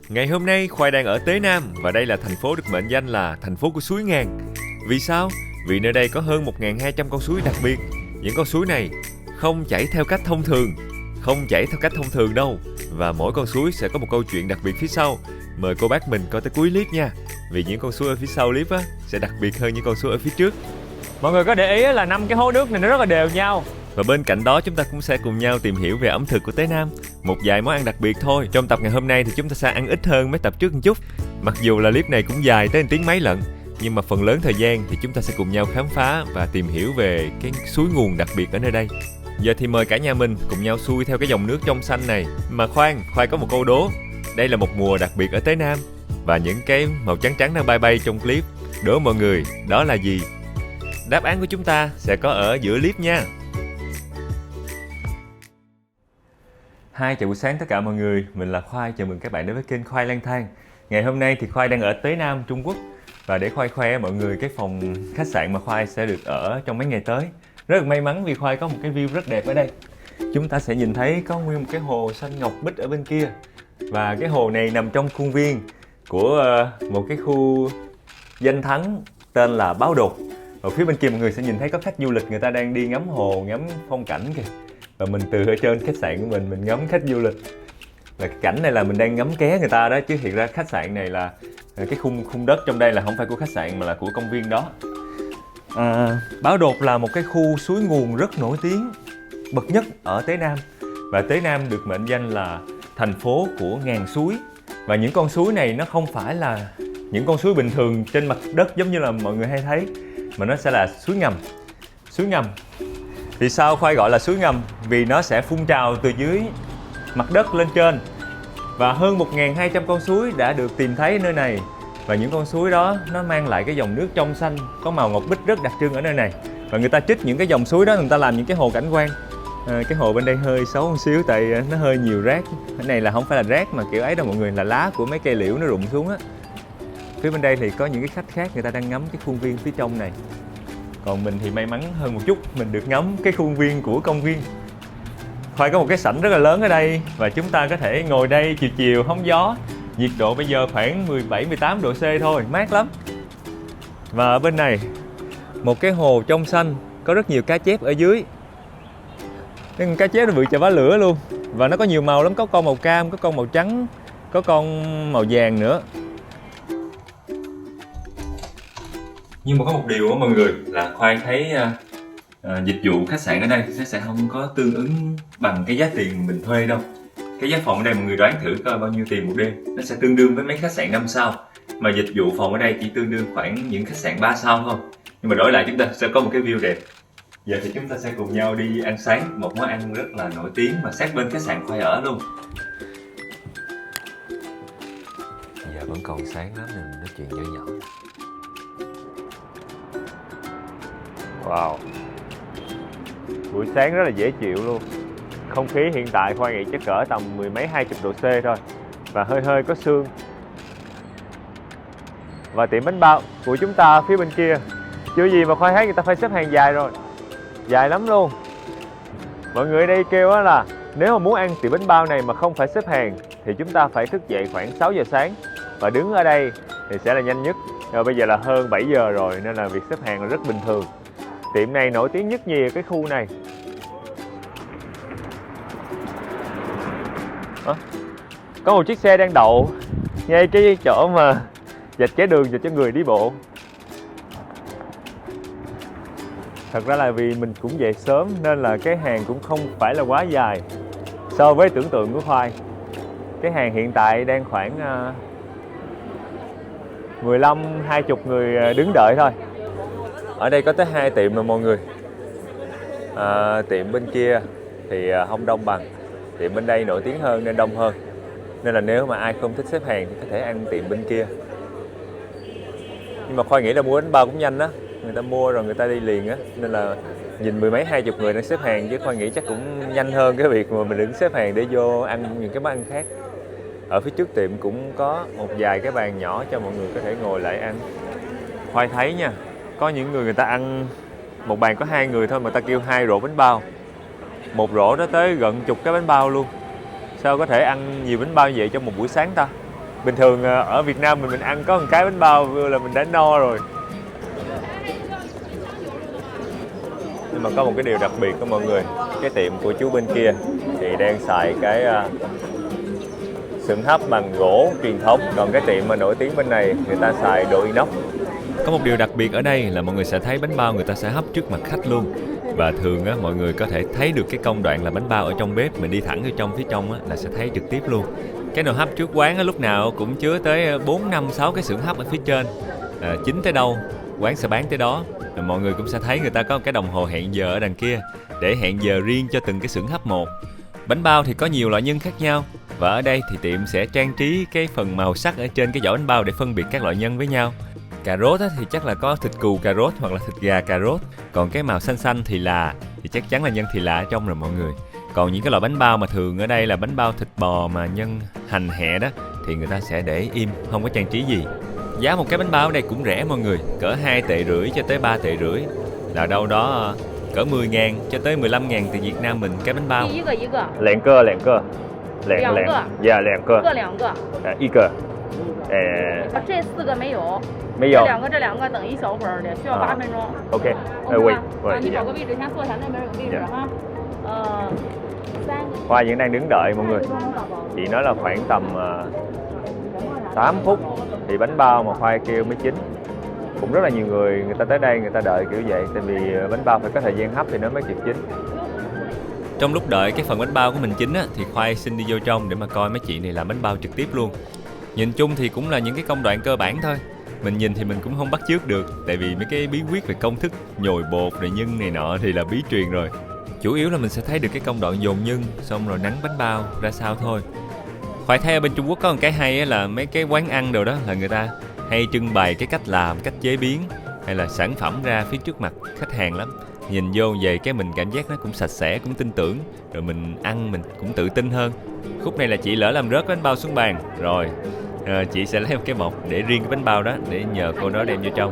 Ngày hôm nay Khoai đang ở Tế Nam và đây là thành phố được mệnh danh là thành phố của suối ngàn. Vì sao? Vì nơi đây có hơn 1.200 con suối đặc biệt. Những con suối này không chảy theo cách thông thường, đâu. Và mỗi con suối sẽ có một câu chuyện đặc biệt phía sau. Mời cô bác mình coi tới cuối clip nha. Vì những con suối ở phía sau clip á sẽ đặc biệt hơn những con suối ở phía trước. Mọi người có để ý là 5 cái hố nước này nó rất là đều nhau. Và bên cạnh đó chúng ta cũng sẽ cùng nhau tìm hiểu về ẩm thực của Tế Nam. Một vài món ăn đặc biệt thôi. Trong tập ngày hôm nay thì chúng ta sẽ ăn ít hơn mấy tập trước một chút. Mặc dù là clip này cũng dài tới 1 tiếng mấy lận, nhưng mà phần lớn thời gian thì chúng ta sẽ cùng nhau khám phá và tìm hiểu về cái suối nguồn đặc biệt ở nơi đây. Giờ thì mời cả nhà mình cùng nhau xuôi theo cái dòng nước trong xanh này. Mà khoan, Khoai có một câu đố. Đây là một mùa đặc biệt ở Tế Nam và những cái màu trắng trắng đang bay bay trong clip. Đố mọi người, đó là gì? Đáp án của chúng ta sẽ có ở giữa clip nha. Chào buổi sáng tất cả mọi người, mình là Khoai, chào mừng các bạn đến với kênh Khoai Lang Thang. Ngày hôm nay thì Khoai đang ở Tế Nam, Trung Quốc. Và để Khoai khoe mọi người cái phòng khách sạn mà Khoai sẽ được ở trong mấy ngày tới. Rất là may mắn vì Khoai có một cái view rất đẹp ở đây. Chúng ta sẽ nhìn thấy có nguyên một cái hồ xanh ngọc bích ở bên kia. Và cái hồ này nằm trong khuôn viên của một cái khu danh thắng tên là Báo Đột. Ở phía bên kia mọi người sẽ nhìn thấy có khách du lịch người ta đang đi ngắm hồ, ngắm phong cảnh kìa. Và mình từ ở trên khách sạn của mình ngắm khách du lịch. Và cái cảnh này là mình đang ngắm ké người ta đó, chứ thiệt ra khách sạn này là cái khung đất trong đây là không phải của khách sạn mà là của công viên đó. Báo Đột là một cái khu suối nguồn rất nổi tiếng, bậc nhất ở Tế Nam. Và Tế Nam được mệnh danh là thành phố của ngàn suối. Và những con suối này nó không phải là những con suối bình thường trên mặt đất giống như là mọi người hay thấy, mà nó sẽ là suối ngầm. Suối ngầm. Vì sao Khoai gọi là suối ngầm? Vì nó sẽ phun trào từ dưới mặt đất lên trên. Và hơn 1.200 con suối đã được tìm thấy ở nơi này. Và những con suối đó nó mang lại cái dòng nước trong xanh, có màu ngọc bích rất đặc trưng ở nơi này. Và người ta trích những cái dòng suối đó, người ta làm những cái hồ cảnh quan. Cái hồ bên đây hơi xấu một xíu tại nó hơi nhiều rác. Cái này là không phải là rác mà kiểu ấy đâu mọi người, là lá của mấy cây liễu nó rụng xuống á. Phía bên đây thì có những cái khách khác người ta đang ngắm cái khuôn viên phía trong này. Còn mình thì may mắn hơn một chút, mình được ngắm cái khuôn viên của công viên. Khoai có một cái sảnh rất là lớn ở đây và chúng ta có thể ngồi đây chiều chiều hóng gió. Nhiệt độ bây giờ khoảng 17-18 độ C thôi, mát lắm. Và ở bên này, một cái hồ trong xanh, có rất nhiều cá chép ở dưới. Cái cá chép nó bự chà bá lửa luôn. Và nó có nhiều màu lắm, có con màu cam, có con màu trắng, có con màu vàng nữa. Nhưng mà có một điều đó mọi người là Khoai thấy dịch vụ khách sạn ở đây sẽ không có tương ứng bằng cái giá tiền mình thuê đâu. Cái giá phòng ở đây mọi người đoán thử coi bao nhiêu tiền một đêm. Nó sẽ tương đương với mấy khách sạn 5 sao. Mà dịch vụ phòng ở đây chỉ tương đương khoảng những khách sạn 3 sao thôi. Nhưng mà đổi lại chúng ta sẽ có một cái view đẹp. Giờ thì chúng ta sẽ cùng nhau đi ăn sáng, một món ăn rất là nổi tiếng mà sát bên khách sạn Khoai ở luôn. Giờ vẫn còn sáng lắm nên mình nói chuyện nhỏ nhỏ. Wow, buổi sáng rất là dễ chịu luôn. Không khí hiện tại Khoai nghĩ chắc cỡ tầm 10 mấy 20 độ C thôi. Và hơi hơi có sương. Và tiệm bánh bao của chúng ta phía bên kia, chưa gì mà Khoai thấy người ta phải xếp hàng dài rồi. Dài lắm luôn. Mọi người ở đây kêu là nếu mà muốn ăn tiệm bánh bao này mà không phải xếp hàng thì chúng ta phải thức dậy khoảng 6 giờ sáng và đứng ở đây thì sẽ là nhanh nhất. Rồi bây giờ là hơn 7 giờ rồi nên là việc xếp hàng là rất bình thường. Tiệm này nổi tiếng nhất nhì ở cái khu này. Có một chiếc xe đang đậu ngay cái chỗ mà dạch cái đường dành cho người đi bộ. Thật ra là vì mình cũng về sớm nên là cái hàng cũng không phải là quá dài so với tưởng tượng của Khoai. Cái hàng hiện tại đang khoảng 15-20 người đứng đợi thôi. Ở đây có tới 2 tiệm mà mọi người. Tiệm bên kia thì không đông bằng. Tiệm bên đây nổi tiếng hơn nên đông hơn. Nên là nếu mà ai không thích xếp hàng thì có thể ăn tiệm bên kia. Nhưng mà Khoai nghĩ là mua bánh bao cũng nhanh á. Người ta mua rồi người ta đi liền á. Nên là nhìn 10 mấy 20 người đang xếp hàng, chứ Khoai nghĩ chắc cũng nhanh hơn cái việc mà mình đứng xếp hàng để vô ăn những cái món ăn khác. Ở phía trước tiệm cũng có một vài cái bàn nhỏ cho mọi người có thể ngồi lại ăn. Khoai thấy nha, có những người ta ăn một bàn có 2 người thôi mà ta kêu 2 rổ bánh bao. Một rổ đó tới gần chục cái bánh bao luôn. Sao có thể ăn nhiều bánh bao như vậy trong một buổi sáng ta? Bình thường ở Việt Nam mình ăn có một cái bánh bao là mình đã no rồi. Nhưng mà có một cái điều đặc biệt của mọi người, cái tiệm của chú bên kia thì đang xài cái xưởng hấp bằng gỗ truyền thống, còn cái tiệm mà nổi tiếng bên này người ta xài đồ inox. Có một điều đặc biệt ở đây là mọi người sẽ thấy bánh bao người ta sẽ hấp trước mặt khách luôn. Và thường á, mọi người có thể thấy được cái công đoạn là bánh bao ở trong bếp, mình đi thẳng ở trong phía trong á, là sẽ thấy trực tiếp luôn. Cái nồi hấp trước quán á, lúc nào cũng chứa tới 4, 5, 6 cái xưởng hấp ở phía trên. Chín tới đâu, quán sẽ bán tới đó. Rồi mọi người cũng sẽ thấy người ta có một cái đồng hồ hẹn giờ ở đằng kia để hẹn giờ riêng cho từng cái xưởng hấp một. Bánh bao thì có nhiều loại nhân khác nhau. Và ở đây thì tiệm sẽ trang trí cái phần màu sắc ở trên cái vỏ bánh bao để phân biệt các loại nhân với nhau. Cà rốt thì chắc là có thịt cừu cà rốt hoặc là thịt gà cà rốt. Còn cái màu xanh xanh thì chắc chắn là nhân thì là ở trong rồi mọi người. Còn những cái loại bánh bao mà thường ở đây là bánh bao thịt bò mà nhân hành hẹ đó thì người ta sẽ để im, không có trang trí gì. Giá một cái bánh bao ở đây cũng rẻ mọi người, cỡ 2,5 tệ cho tới 3,5 tệ, là đâu đó cỡ 10.000 cho tới 15.000 tiền Việt Nam mình cái bánh bao. Lẹn cơ. Lẹn. Dạ, lẹn cơ. 一个。这4个没有。没有。这两个等一小会儿的，需要8分钟。OK， 喂，你找个位置先坐下，那边有位置哈。Khoa vẫn đang đứng đợi mọi người. Chị nói là khoảng tầm 8 phút thì bánh bao mà Khoa kêu mới chín. Cũng rất là nhiều người ta tới đây người ta đợi kiểu vậy, tại vì bánh bao phải có thời gian hấp thì nó mới kịp chín. Trong lúc đợi cái phần bánh bao của mình chín á, thì Khoai xin đi vô trong để mà coi mấy chị này làm bánh bao trực tiếp luôn. Nhìn chung thì cũng là những cái công đoạn cơ bản thôi. Mình nhìn thì mình cũng không bắt chước được, tại vì mấy cái bí quyết về công thức nhồi bột rồi nhân này nọ thì là bí truyền rồi. Chủ yếu là mình sẽ thấy được cái công đoạn dồn nhân, xong rồi nắn bánh bao ra sao thôi. Khoai thấy ở bên Trung Quốc có một cái hay là mấy cái quán ăn đồ đó là người ta hay trưng bày cái cách làm, cách chế biến hay là sản phẩm ra phía trước mặt khách hàng lắm. Nhìn vô về cái mình cảm giác nó cũng sạch sẽ, cũng tin tưởng. Rồi mình ăn mình cũng tự tin hơn. Khúc này là chị lỡ làm rớt bánh bao xuống bàn. Rồi chị sẽ lấy một cái bọc để riêng cái bánh bao đó, để nhờ cô đó đem vô trong.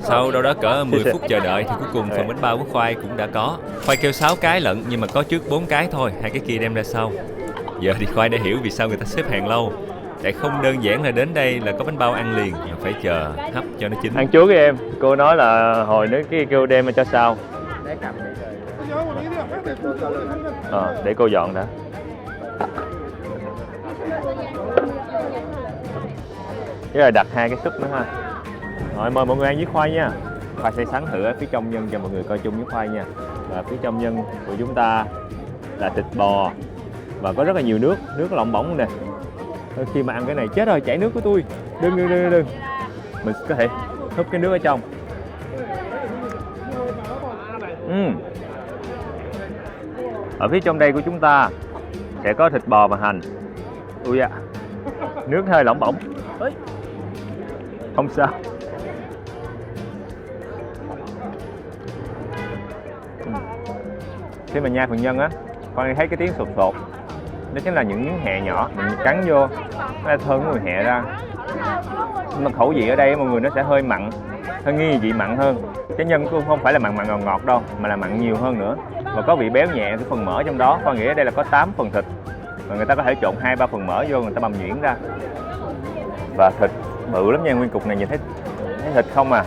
Sau đâu đó cỡ 10 phút chờ đợi thì cuối cùng phần bánh bao của Khoai cũng đã có. Khoai kêu 6 cái lận nhưng mà có trước 4 cái thôi, 2 cái kia đem ra sau. Giờ thì Khoai đã hiểu vì sao người ta xếp hàng lâu. Tại không đơn giản là đến đây là có bánh bao ăn liền, mà phải chờ hấp cho nó chín. Ăn trước đi em, cô nói là hồi nữa cái kêu đem cho sao. Để cô dọn đã. Cái là đặt 2 cái súp nữa ha. Rồi mời mọi người ăn với Khoai nha. Khoai sẽ sắn thử ở phía trong nhân cho mọi người coi chung với Khoai nha. Và phía trong nhân của chúng ta là thịt bò và có rất là nhiều nước lỏng bỏng nè. Khi mà ăn cái này chết rồi, chảy nước của tôi. Đừng. Mình có thể húp cái nước ở trong. Ở phía trong đây của chúng ta sẽ có thịt bò và hành. Ui da, nước hơi lỏng bỏng. Không sao. Khi mà nhai phần nhân á, con thấy cái tiếng sột sột. Đó chính là những miếng hẹ nhỏ mình cắn vô, nó thơm mùi hẹ ra. Nhưng mà khẩu vị ở đây mọi người nó sẽ hơi mặn, hơi nghi vị mặn hơn. Cái nhân cũng không phải là mặn ngọt đâu, mà là mặn nhiều hơn nữa. Và có vị béo nhẹ cái phần mỡ trong đó. Con nghĩ ở đây là có 8 phần thịt. Và người ta có thể trộn 2-3 phần mỡ vô, người ta bằm nhuyễn ra. Và thịt bự lắm nha, nguyên cục này nhìn thấy thịt không à.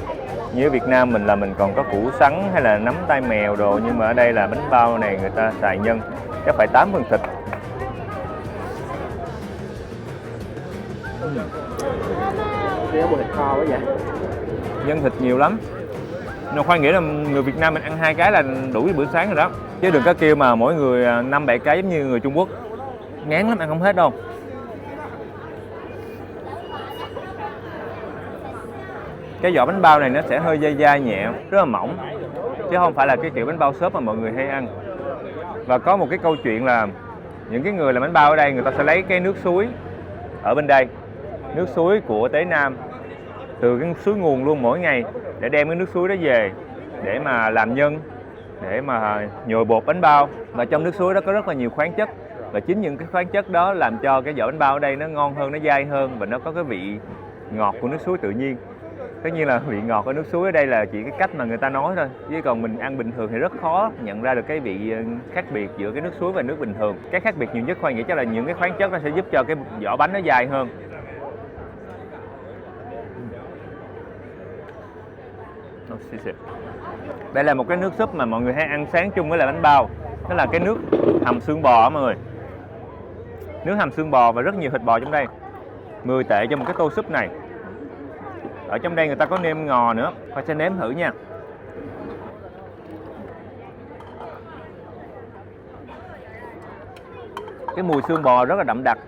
Như ở Việt Nam mình là mình còn có củ sắn hay là nắm tay mèo đồ, nhưng mà ở đây là bánh bao này người ta xài nhân, chắc phải 8 phần thịt. Nhân thịt nhiều lắm. Nhưng Khoai nghĩ là người Việt Nam mình ăn 2 cái là đủ bữa sáng rồi đó. Chứ đừng có kêu mà mỗi người 5-7 cái giống như người Trung Quốc. Ngán lắm, ăn không hết đâu. Cái vỏ bánh bao này nó sẽ hơi dai dai nhẹ, rất là mỏng. Chứ không phải là cái kiểu bánh bao xốp mà mọi người hay ăn. Và có một cái câu chuyện là những cái người làm bánh bao ở đây người ta sẽ lấy cái nước suối ở bên đây, nước suối của Tế Nam, từ cái suối nguồn luôn mỗi ngày, để đem cái nước suối đó về để mà làm nhân, để mà nhồi bột bánh bao. Và trong nước suối đó có rất là nhiều khoáng chất, và chính những cái khoáng chất đó làm cho cái vỏ bánh bao ở đây nó ngon hơn, nó dai hơn, và nó có cái vị ngọt của nước suối tự nhiên. Tất nhiên là vị ngọt của nước suối ở đây là chỉ cái cách mà người ta nói thôi, chứ còn mình ăn bình thường thì rất khó nhận ra được cái vị khác biệt giữa cái nước suối và nước bình thường. Cái khác biệt nhiều nhất Khoai nghĩ chắc là những cái khoáng chất nó sẽ giúp cho cái vỏ bánh nó dài hơn. Đây là một cái nước súp mà mọi người hay ăn sáng chung với lại bánh bao. Đó là cái nước hầm xương bò mọi người. Nước hầm xương bò và rất nhiều thịt bò trong đây. 10 tệ cho một cái tô súp này. Ở trong đây người ta có nêm ngò nữa. Khoai sẽ nếm thử nha. Cái mùi xương bò rất là đậm đặc.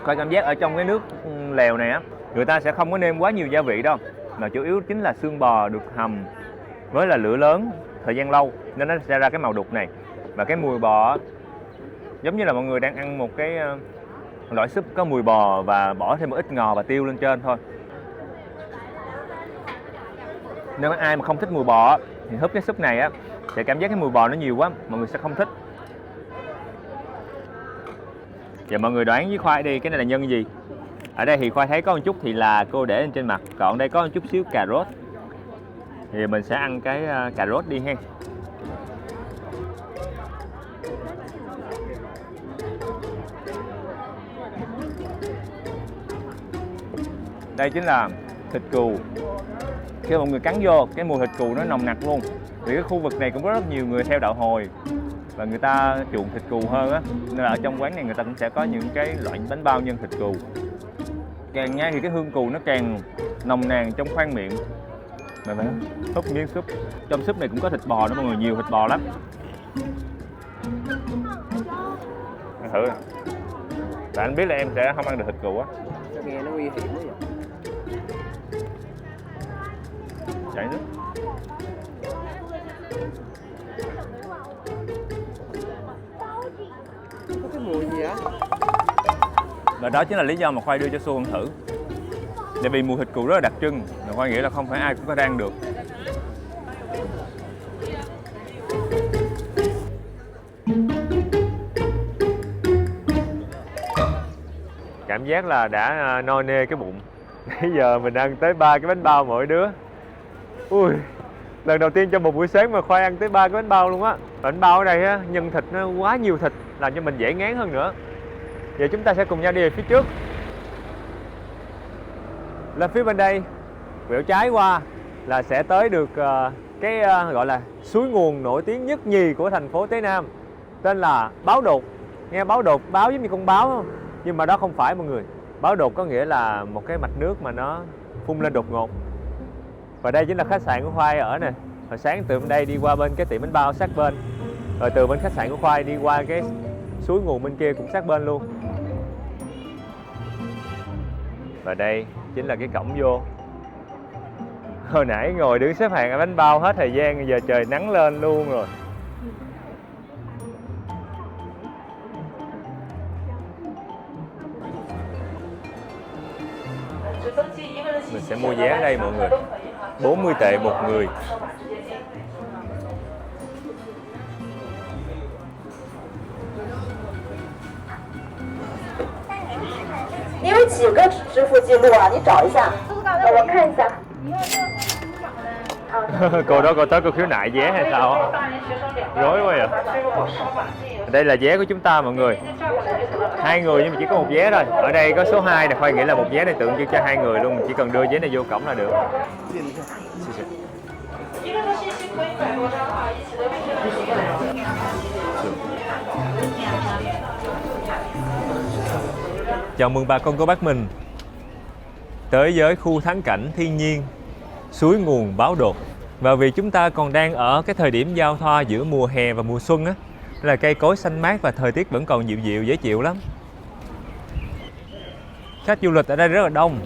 Khoai cảm giác ở trong cái nước lèo này á, người ta sẽ không có nêm quá nhiều gia vị đâu, mà chủ yếu chính là xương bò được hầm với là lửa lớn thời gian lâu nên nó sẽ ra cái màu đục này. Và cái mùi bò giống như là mọi người đang ăn một cái loại súp có mùi bò và bỏ thêm một ít ngò và tiêu lên trên thôi. Nếu ai mà không thích mùi bò thì húp cái súp này á sẽ cảm giác cái mùi bò nó nhiều quá, mọi người sẽ không thích. Giờ mọi người đoán với Khoai đi, cái này là nhân gì? Ở đây thì Khoai thấy có một chút thì là cô để lên trên mặt, còn đây có một chút xíu cà rốt. Thì mình sẽ ăn cái cà rốt đi ha. Đây chính là thịt cừu. Khi mọi người cắn vô, cái mùi thịt cừu nó nồng nặc luôn. Vì cái khu vực này cũng có rất nhiều người theo đạo Hồi và người ta chuộng thịt cừu hơn á, nên là ở trong quán này người ta cũng sẽ có những cái loại bánh bao nhân thịt cừu. Càng nhai thì cái hương cừu nó càng nồng nàn trong khoang miệng. Mà phải húp miếng súp. Trong súp này cũng có thịt bò nữa mọi người, nhiều thịt bò lắm. Ăn thử. Tại anh biết là em sẽ không ăn được thịt cừu á. Nghe nó nguy hiểm quá vậy. Chảy nước. Có cái mùi gì á? Và đó chính là lý do mà Khoai đưa cho Xu ăn thử. Tại vì mùi thịt cừu rất là đặc trưng, và Khoai nghĩ là không phải ai cũng có thể ăn được. Cảm giác là đã no nê cái bụng. Bây giờ mình ăn tới 3 cái bánh bao mỗi đứa. Ui, lần đầu tiên trong một buổi sáng mà Khoai ăn tới 3 cái bánh bao luôn á. Bánh bao ở đây á, nhân thịt nó quá nhiều thịt, làm cho mình dễ ngán hơn nữa. Giờ chúng ta sẽ cùng nhau đi về phía trước. Lên phía bên đây, quẹo trái qua là sẽ tới được cái gọi là suối nguồn nổi tiếng nhất nhì của thành phố Tế Nam, tên là Báo Đột. Nghe báo đột, báo giống như con báo không? Nhưng mà đó không phải mọi người. Báo đột có nghĩa là một cái mạch nước mà nó phun lên đột ngột. Và đây chính là khách sạn của Khoai ở nè. Hồi sáng từ bên đây đi qua bên cái tiệm bánh bao sát bên, rồi từ bên khách sạn của Khoai đi qua cái suối nguồn bên kia cũng sát bên luôn. Và đây chính là cái cổng vô. Hồi nãy ngồi đứng xếp hàng ăn bánh bao hết thời gian, giờ trời nắng lên luôn rồi. Mình sẽ mua vé ở đây mọi người. 40 tệ một người.你有几个支付记录啊？你找一下，我看一下。 Cô đó cô tới cô khiếu nại vé hay sao? Rối quá vậy. Đây là vé của chúng ta mọi người. 2 người nhưng mà chỉ có một vé thôi. Ở đây có số 2 này, Khoai nghĩ là một vé này tượng trưng cho 2 người luôn. Mình chỉ cần đưa vé này vô cổng là được. Chào mừng bà con cô bác mình tới với khu thắng cảnh thiên nhiên suối nguồn Báo Đột. Và vì chúng ta còn đang ở cái thời điểm giao thoa giữa mùa hè và mùa xuân á, là cây cối xanh mát và thời tiết vẫn còn dịu dịu dễ chịu lắm. Khách du lịch ở đây rất là đông.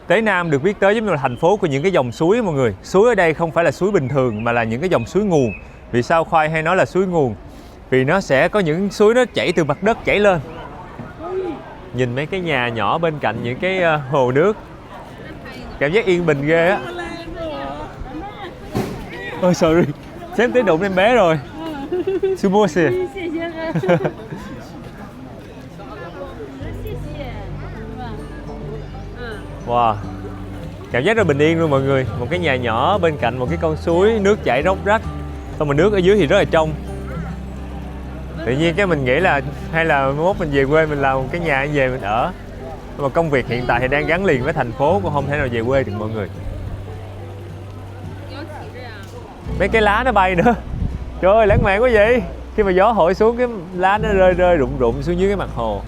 Tế Nam được biết tới giống như là thành phố của những cái dòng suối mọi người. Suối ở đây không phải là suối bình thường mà là những cái dòng suối nguồn. Vì sao Khoai hay nói là suối nguồn? Vì nó sẽ có những suối nó chảy từ mặt đất chảy lên. Nhìn mấy cái nhà nhỏ bên cạnh những cái hồ nước, cảm giác yên bình ghê á. Ôi sorry, xém tới đụng em bé rồi. Sư mua xìa. Wow, cảm giác rất bình yên luôn mọi người. Một cái nhà nhỏ bên cạnh một cái con suối, nước chảy róc rách. Xong rồi nước ở dưới thì rất là trong. Tự nhiên cái mình nghĩ là hay là mốt mình về quê mình làm một cái nhà về mình ở. Nhưng mà công việc hiện tại thì đang gắn liền với thành phố, cũng không thể nào về quê được mọi người. Mấy cái lá nó bay nữa. Trời ơi, lãng mạn quá vậy. Khi mà gió thổi xuống cái lá nó rơi rơi rụng rụng xuống dưới cái mặt hồ.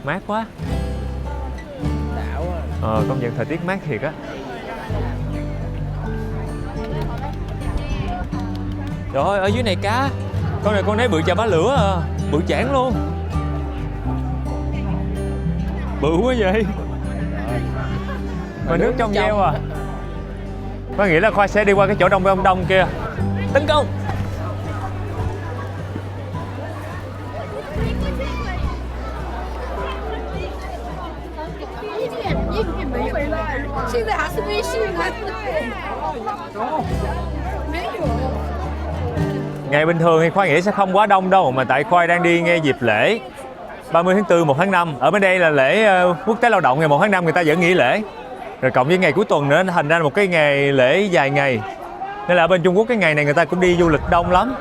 Mát quá. Công nhận thời tiết mát thiệt á. Trời ơi, ở dưới này cá. Con này con thấy bự chà bá lửa à. Bự chảng luôn. Bự quá vậy. Mà nước trong veo à. Có nghĩa là Khoa sẽ đi qua cái chỗ đông đông kia. Tấn công. Ngày bình thường thì Khoa nghĩ sẽ không quá đông đâu, mà tại Khoa đang đi ngay dịp lễ 30 tháng 4, 1 tháng 5. Ở bên đây là lễ quốc tế lao động ngày 1 tháng 5 người ta vẫn nghỉ lễ. Rồi cộng với ngày cuối tuần nữa thành ra là một cái ngày lễ dài ngày. Nên là ở bên Trung Quốc cái ngày này người ta cũng đi du lịch đông lắm.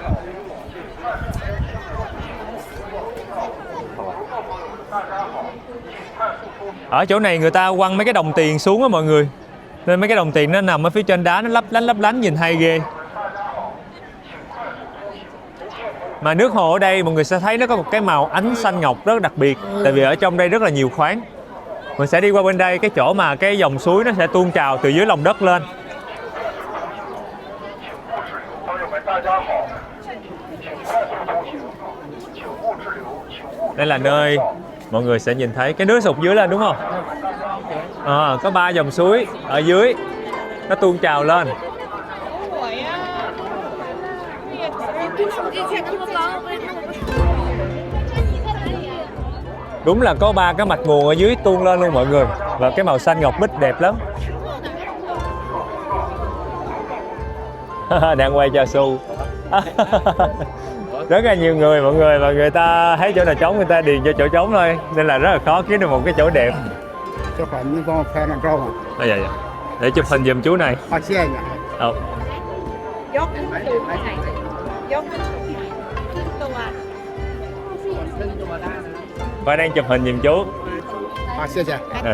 Ở chỗ này người ta quăng mấy cái đồng tiền xuống á mọi người. Nên mấy cái đồng tiền nó nằm ở phía trên đá, nó lấp lánh nhìn hay ghê. Mà nước hồ ở đây mọi người sẽ thấy nó có một cái màu ánh xanh ngọc rất đặc biệt. Tại vì ở trong đây rất là nhiều khoáng. Mình sẽ đi qua bên đây, cái chỗ mà cái dòng suối nó sẽ tuôn trào từ dưới lòng đất lên. Đây là nơi mọi người sẽ nhìn thấy cái nước sụt dưới lên đúng không? Có 3 dòng suối ở dưới nó tuôn trào lên. Đúng là có 3 cái mạch nguồn ở dưới tuôn lên luôn mọi người. Và cái màu xanh ngọc bích đẹp lắm. Đang quay cho Su. Rất là nhiều người mọi người, và người ta thấy chỗ nào trống người ta điền cho chỗ trống thôi. Nên là rất là khó kiếm được một cái chỗ đẹp. Chụp hình con phe làm rau à? Dạ. Để chụp hình giùm chú này. Hoa xe nhỉ? Và đang chụp hình giùm chú.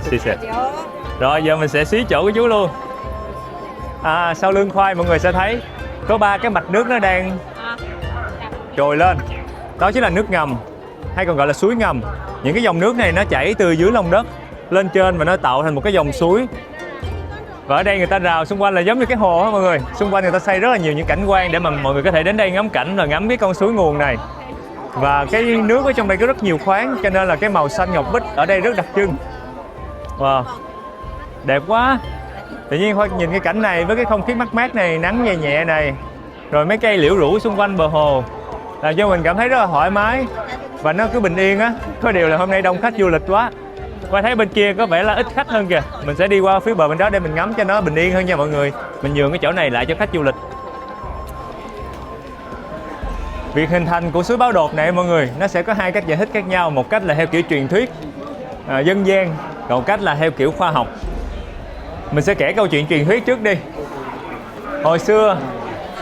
Xí xè. Rồi giờ mình sẽ xí chỗ của chú luôn. Sau lưng Khoai mọi người sẽ thấy có 3 cái mạch nước nó đang trồi lên. Đó chính là nước ngầm, hay còn gọi là suối ngầm. Những cái dòng nước này nó chảy từ dưới lòng đất lên trên và nó tạo thành một cái dòng suối. Và ở đây người ta rào xung quanh là giống như cái hồ á mọi người. Xung quanh người ta xây rất là nhiều những cảnh quan để mà mọi người có thể đến đây ngắm cảnh và ngắm cái con suối nguồn này. Và cái nước ở trong đây có rất nhiều khoáng, cho nên là cái màu xanh ngọc bích ở đây rất đặc trưng. Wow, đẹp quá. Tự nhiên Khoa nhìn cái cảnh này với cái không khí mát mát này, nắng nhẹ nhẹ này, rồi mấy cây liễu rủ xung quanh bờ hồ, làm cho mình cảm thấy rất là thoải mái và nó cứ bình yên á. Có điều là hôm nay đông khách du lịch quá. Qua thấy bên kia có vẻ là ít khách hơn kìa. Mình sẽ đi qua phía bờ bên đó để mình ngắm cho nó bình yên hơn nha mọi người. Mình nhường cái chỗ này lại cho khách du lịch. Việc hình thành của suối Báo Đột này mọi người, nó sẽ có 2 cách giải thích khác nhau. Một cách là theo kiểu truyền thuyết dân gian, còn cách là theo kiểu khoa học. Mình sẽ kể câu chuyện truyền thuyết trước đi. Hồi xưa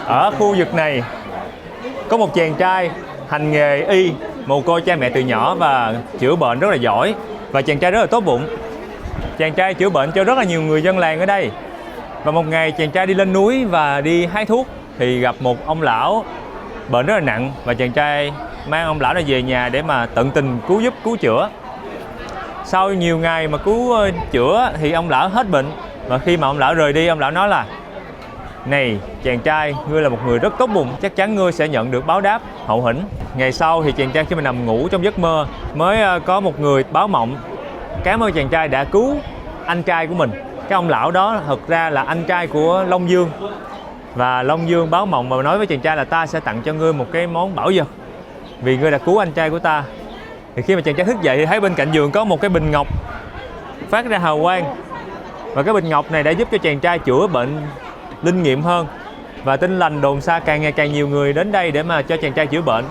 ở khu vực này có một chàng trai hành nghề y, mồ côi cha mẹ từ nhỏ và chữa bệnh rất là giỏi. Và chàng trai rất là tốt bụng. Chàng trai chữa bệnh cho rất là nhiều người dân làng ở đây. Và một ngày chàng trai đi lên núi và đi hái thuốc thì gặp một ông lão bệnh rất là nặng. Và chàng trai mang ông lão này về nhà để mà tận tình cứu giúp, cứu chữa. Sau nhiều ngày mà cứu chữa thì ông lão hết bệnh. Và khi mà ông lão rời đi, ông lão nói là: "Này chàng trai, ngươi là một người rất tốt bụng, chắc chắn ngươi sẽ nhận được báo đáp hậu hĩnh." Ngày sau thì chàng trai khi mà nằm ngủ trong giấc mơ mới có một người báo mộng cảm ơn chàng trai đã cứu anh trai của mình. Cái ông lão đó thật ra là anh trai của Long Dương. Và Long Dương báo mộng và nói với chàng trai là: "Ta sẽ tặng cho ngươi một cái món bảo vật vì ngươi đã cứu anh trai của ta." Thì khi mà chàng trai thức dậy thì thấy bên cạnh giường có một cái bình ngọc phát ra hào quang. Và cái bình ngọc này đã giúp cho chàng trai chữa bệnh linh nghiệm hơn. Và tin lành đồn xa, càng ngày càng nhiều người đến đây để mà cho chàng trai chữa bệnh.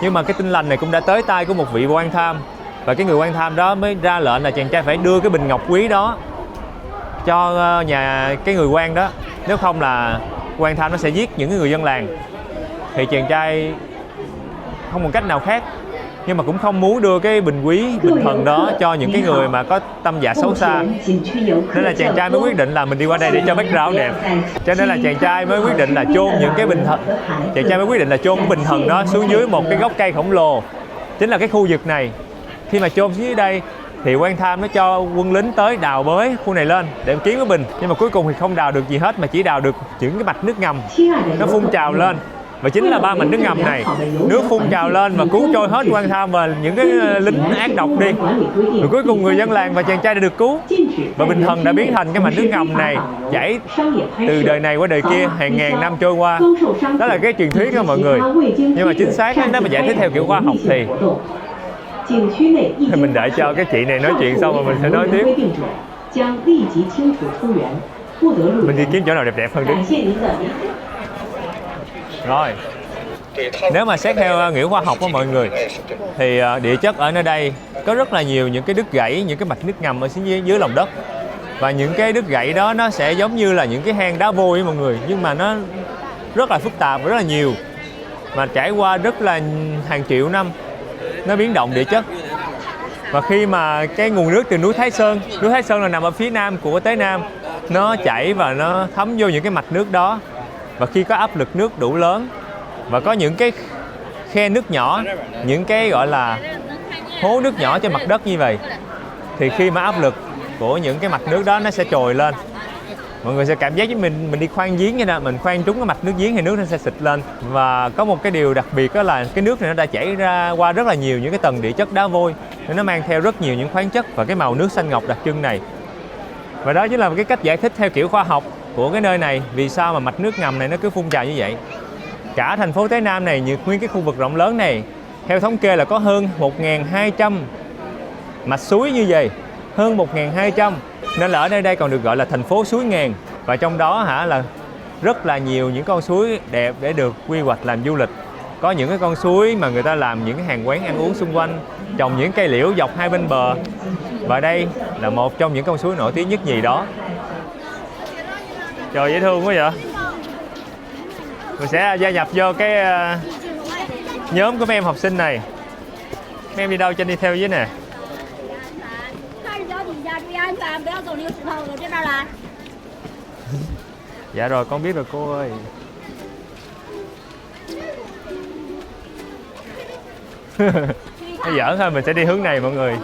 Nhưng mà cái tin lành này cũng đã tới tai của một vị quan tham. Và cái người quan tham đó mới ra lệnh là chàng trai phải đưa cái bình ngọc quý đó cho cái người quan đó, nếu không là quan tham nó sẽ giết những người dân làng. Thì chàng trai không còn cách nào khác, nhưng mà cũng không muốn đưa cái bình quý, bình thần đó cho những cái người mà có tâm dạ xấu xa. Nên là chàng trai mới quyết định là mình đi qua đây để cho background đẹp. Cho nên là chàng trai mới quyết định là chôn những cái bình thần. Chàng trai mới quyết định là chôn cái bình thần đó xuống dưới một cái gốc cây khổng lồ, chính là cái khu vực này. Khi mà chôn dưới đây thì quan tham nó cho quân lính tới đào bới khu này lên để kiếm cái bình, nhưng mà cuối cùng thì không đào được gì hết, mà chỉ đào được những cái mạch nước ngầm nó phun trào lên. Và chính là 3 mạch nước ngầm này, nước phun trào lên và cuốn trôi hết quan tham và những cái lính ác độc đi. Rồi cuối cùng người dân làng và chàng trai đã được cứu. Và bình thần đã biến thành cái mạch nước ngầm này chảy từ đời này qua đời kia hàng ngàn năm trôi qua. Đó là cái truyền thuyết đó mọi người. Nhưng mà chính xác nếu mà giải thích theo kiểu khoa học thì mình đợi cho cái chị này nói chuyện xong rồi mình sẽ nói tiếp. Mình đi kiếm chỗ nào đẹp đẹp hơn đi. Rồi, nếu mà xét theo nghĩa khoa học của mọi người thì địa chất ở nơi đây có rất là nhiều những cái đứt gãy, những cái mạch nước ngầm ở dưới lòng đất. Và những cái đứt gãy đó nó sẽ giống như là những cái hang đá vôi với mọi người, nhưng mà nó rất là phức tạp và rất là nhiều, mà trải qua rất là hàng triệu năm nó biến động địa chất. Và khi mà cái nguồn nước từ núi Thái Sơn là nằm ở phía nam của Tế Nam, nó chảy và nó thấm vô những cái mạch nước đó. Và khi có áp lực nước đủ lớn và có những cái khe nước nhỏ, những cái gọi là hố nước nhỏ trên mặt đất như vậy, thì khi mà áp lực của những cái mạch nước đó nó sẽ trồi lên. Mọi người sẽ cảm giác với mình đi khoan giếng vậy nè, mình khoan trúng cái mạch nước giếng thì nước nó sẽ xịt lên. Và có một cái điều đặc biệt đó là cái nước này nó đã chảy ra qua rất là nhiều những cái tầng địa chất đá vôi, nên nó mang theo rất nhiều những khoáng chất và cái màu nước xanh ngọc đặc trưng này. Và đó chính là một cái cách giải thích theo kiểu khoa học của cái nơi này, vì sao mà mạch nước ngầm này nó cứ phun trào như vậy. Cả thành phố Tế Nam này, nguyên cái khu vực rộng lớn này, theo thống kê là có hơn 1.200 mạch suối như vậy, hơn 1.200. Nên là ở nơi đây còn được gọi là thành phố suối ngàn. Và trong đó là rất là nhiều những con suối đẹp để được quy hoạch làm du lịch. Có những cái con suối mà người ta làm những cái hàng quán ăn uống xung quanh, trồng những cây liễu dọc hai bên bờ. Và đây là một trong những con suối nổi tiếng nhất nhì đó. Trời, dễ thương quá vậy. Mình sẽ gia nhập vô cái nhóm của mấy em học sinh này. Mấy em đi đâu cho anh đi theo với nè. Dạ rồi, con biết rồi cô ơi. Nó giỡn thôi, mình sẽ đi hướng này mọi người.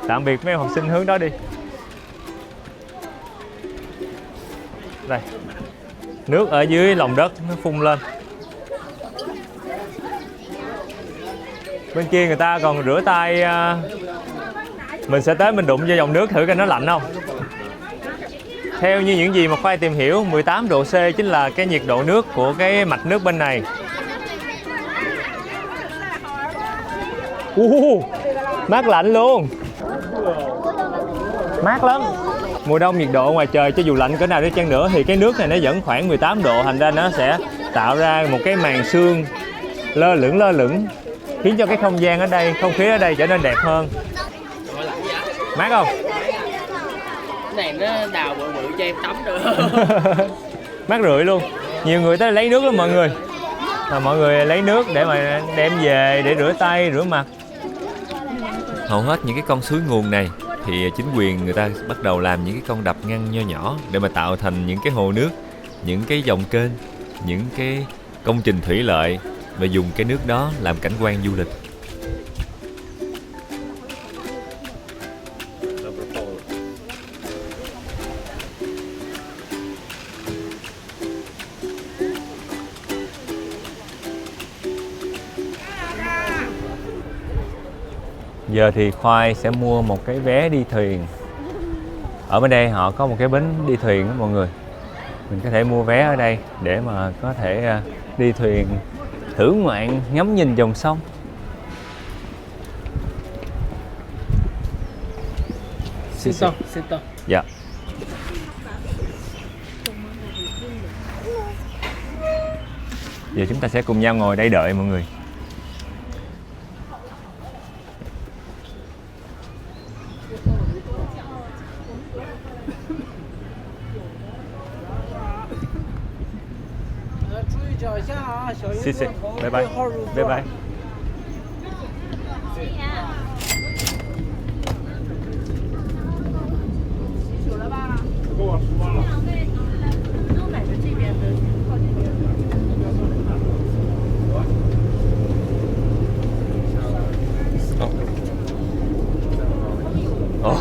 Tạm biệt mấy em học sinh hướng đó đi. Đây, nước ở dưới lòng đất nó phun lên. Bên kia người ta còn rửa tay. Mình sẽ tới mình đụng vô dòng nước thử coi nó lạnh không. Theo như những gì mà Khoai tìm hiểu, 18 độ C chính là cái nhiệt độ nước của cái mạch nước bên này. Mát lạnh luôn. Mát lắm. Mùa đông nhiệt độ ngoài trời cho dù lạnh cỡ nào đi chăng nữa thì cái nước này nó vẫn khoảng 18 độ, thành ra nó sẽ tạo ra một cái màn sương lơ lửng, khiến cho cái không gian ở đây, không khí ở đây trở nên đẹp hơn. Mát không? Cái này nó đào bự bự cho em tắm được. Mát rượi luôn. Nhiều người tới lấy nước lắm mọi người. Mọi người lấy nước để mà đem về để rửa tay, rửa mặt. Hầu hết những cái con suối nguồn này thì chính quyền người ta bắt đầu làm những cái con đập ngăn nho nhỏ để mà tạo thành những cái hồ nước, những cái dòng kênh, những cái công trình thủy lợi, và dùng cái nước đó làm cảnh quan du lịch. Giờ thì Khoai sẽ mua một cái vé đi thuyền. Ở bên đây họ có một cái bến đi thuyền đó mọi người. Mình có thể mua vé ở đây để mà có thể đi thuyền thưởng ngoạn, ngắm nhìn dòng sông. Xin Dạ. Giờ chúng ta sẽ cùng nhau ngồi đây đợi mọi người. Xì xì. Bye bye. Bye bye. Ồ,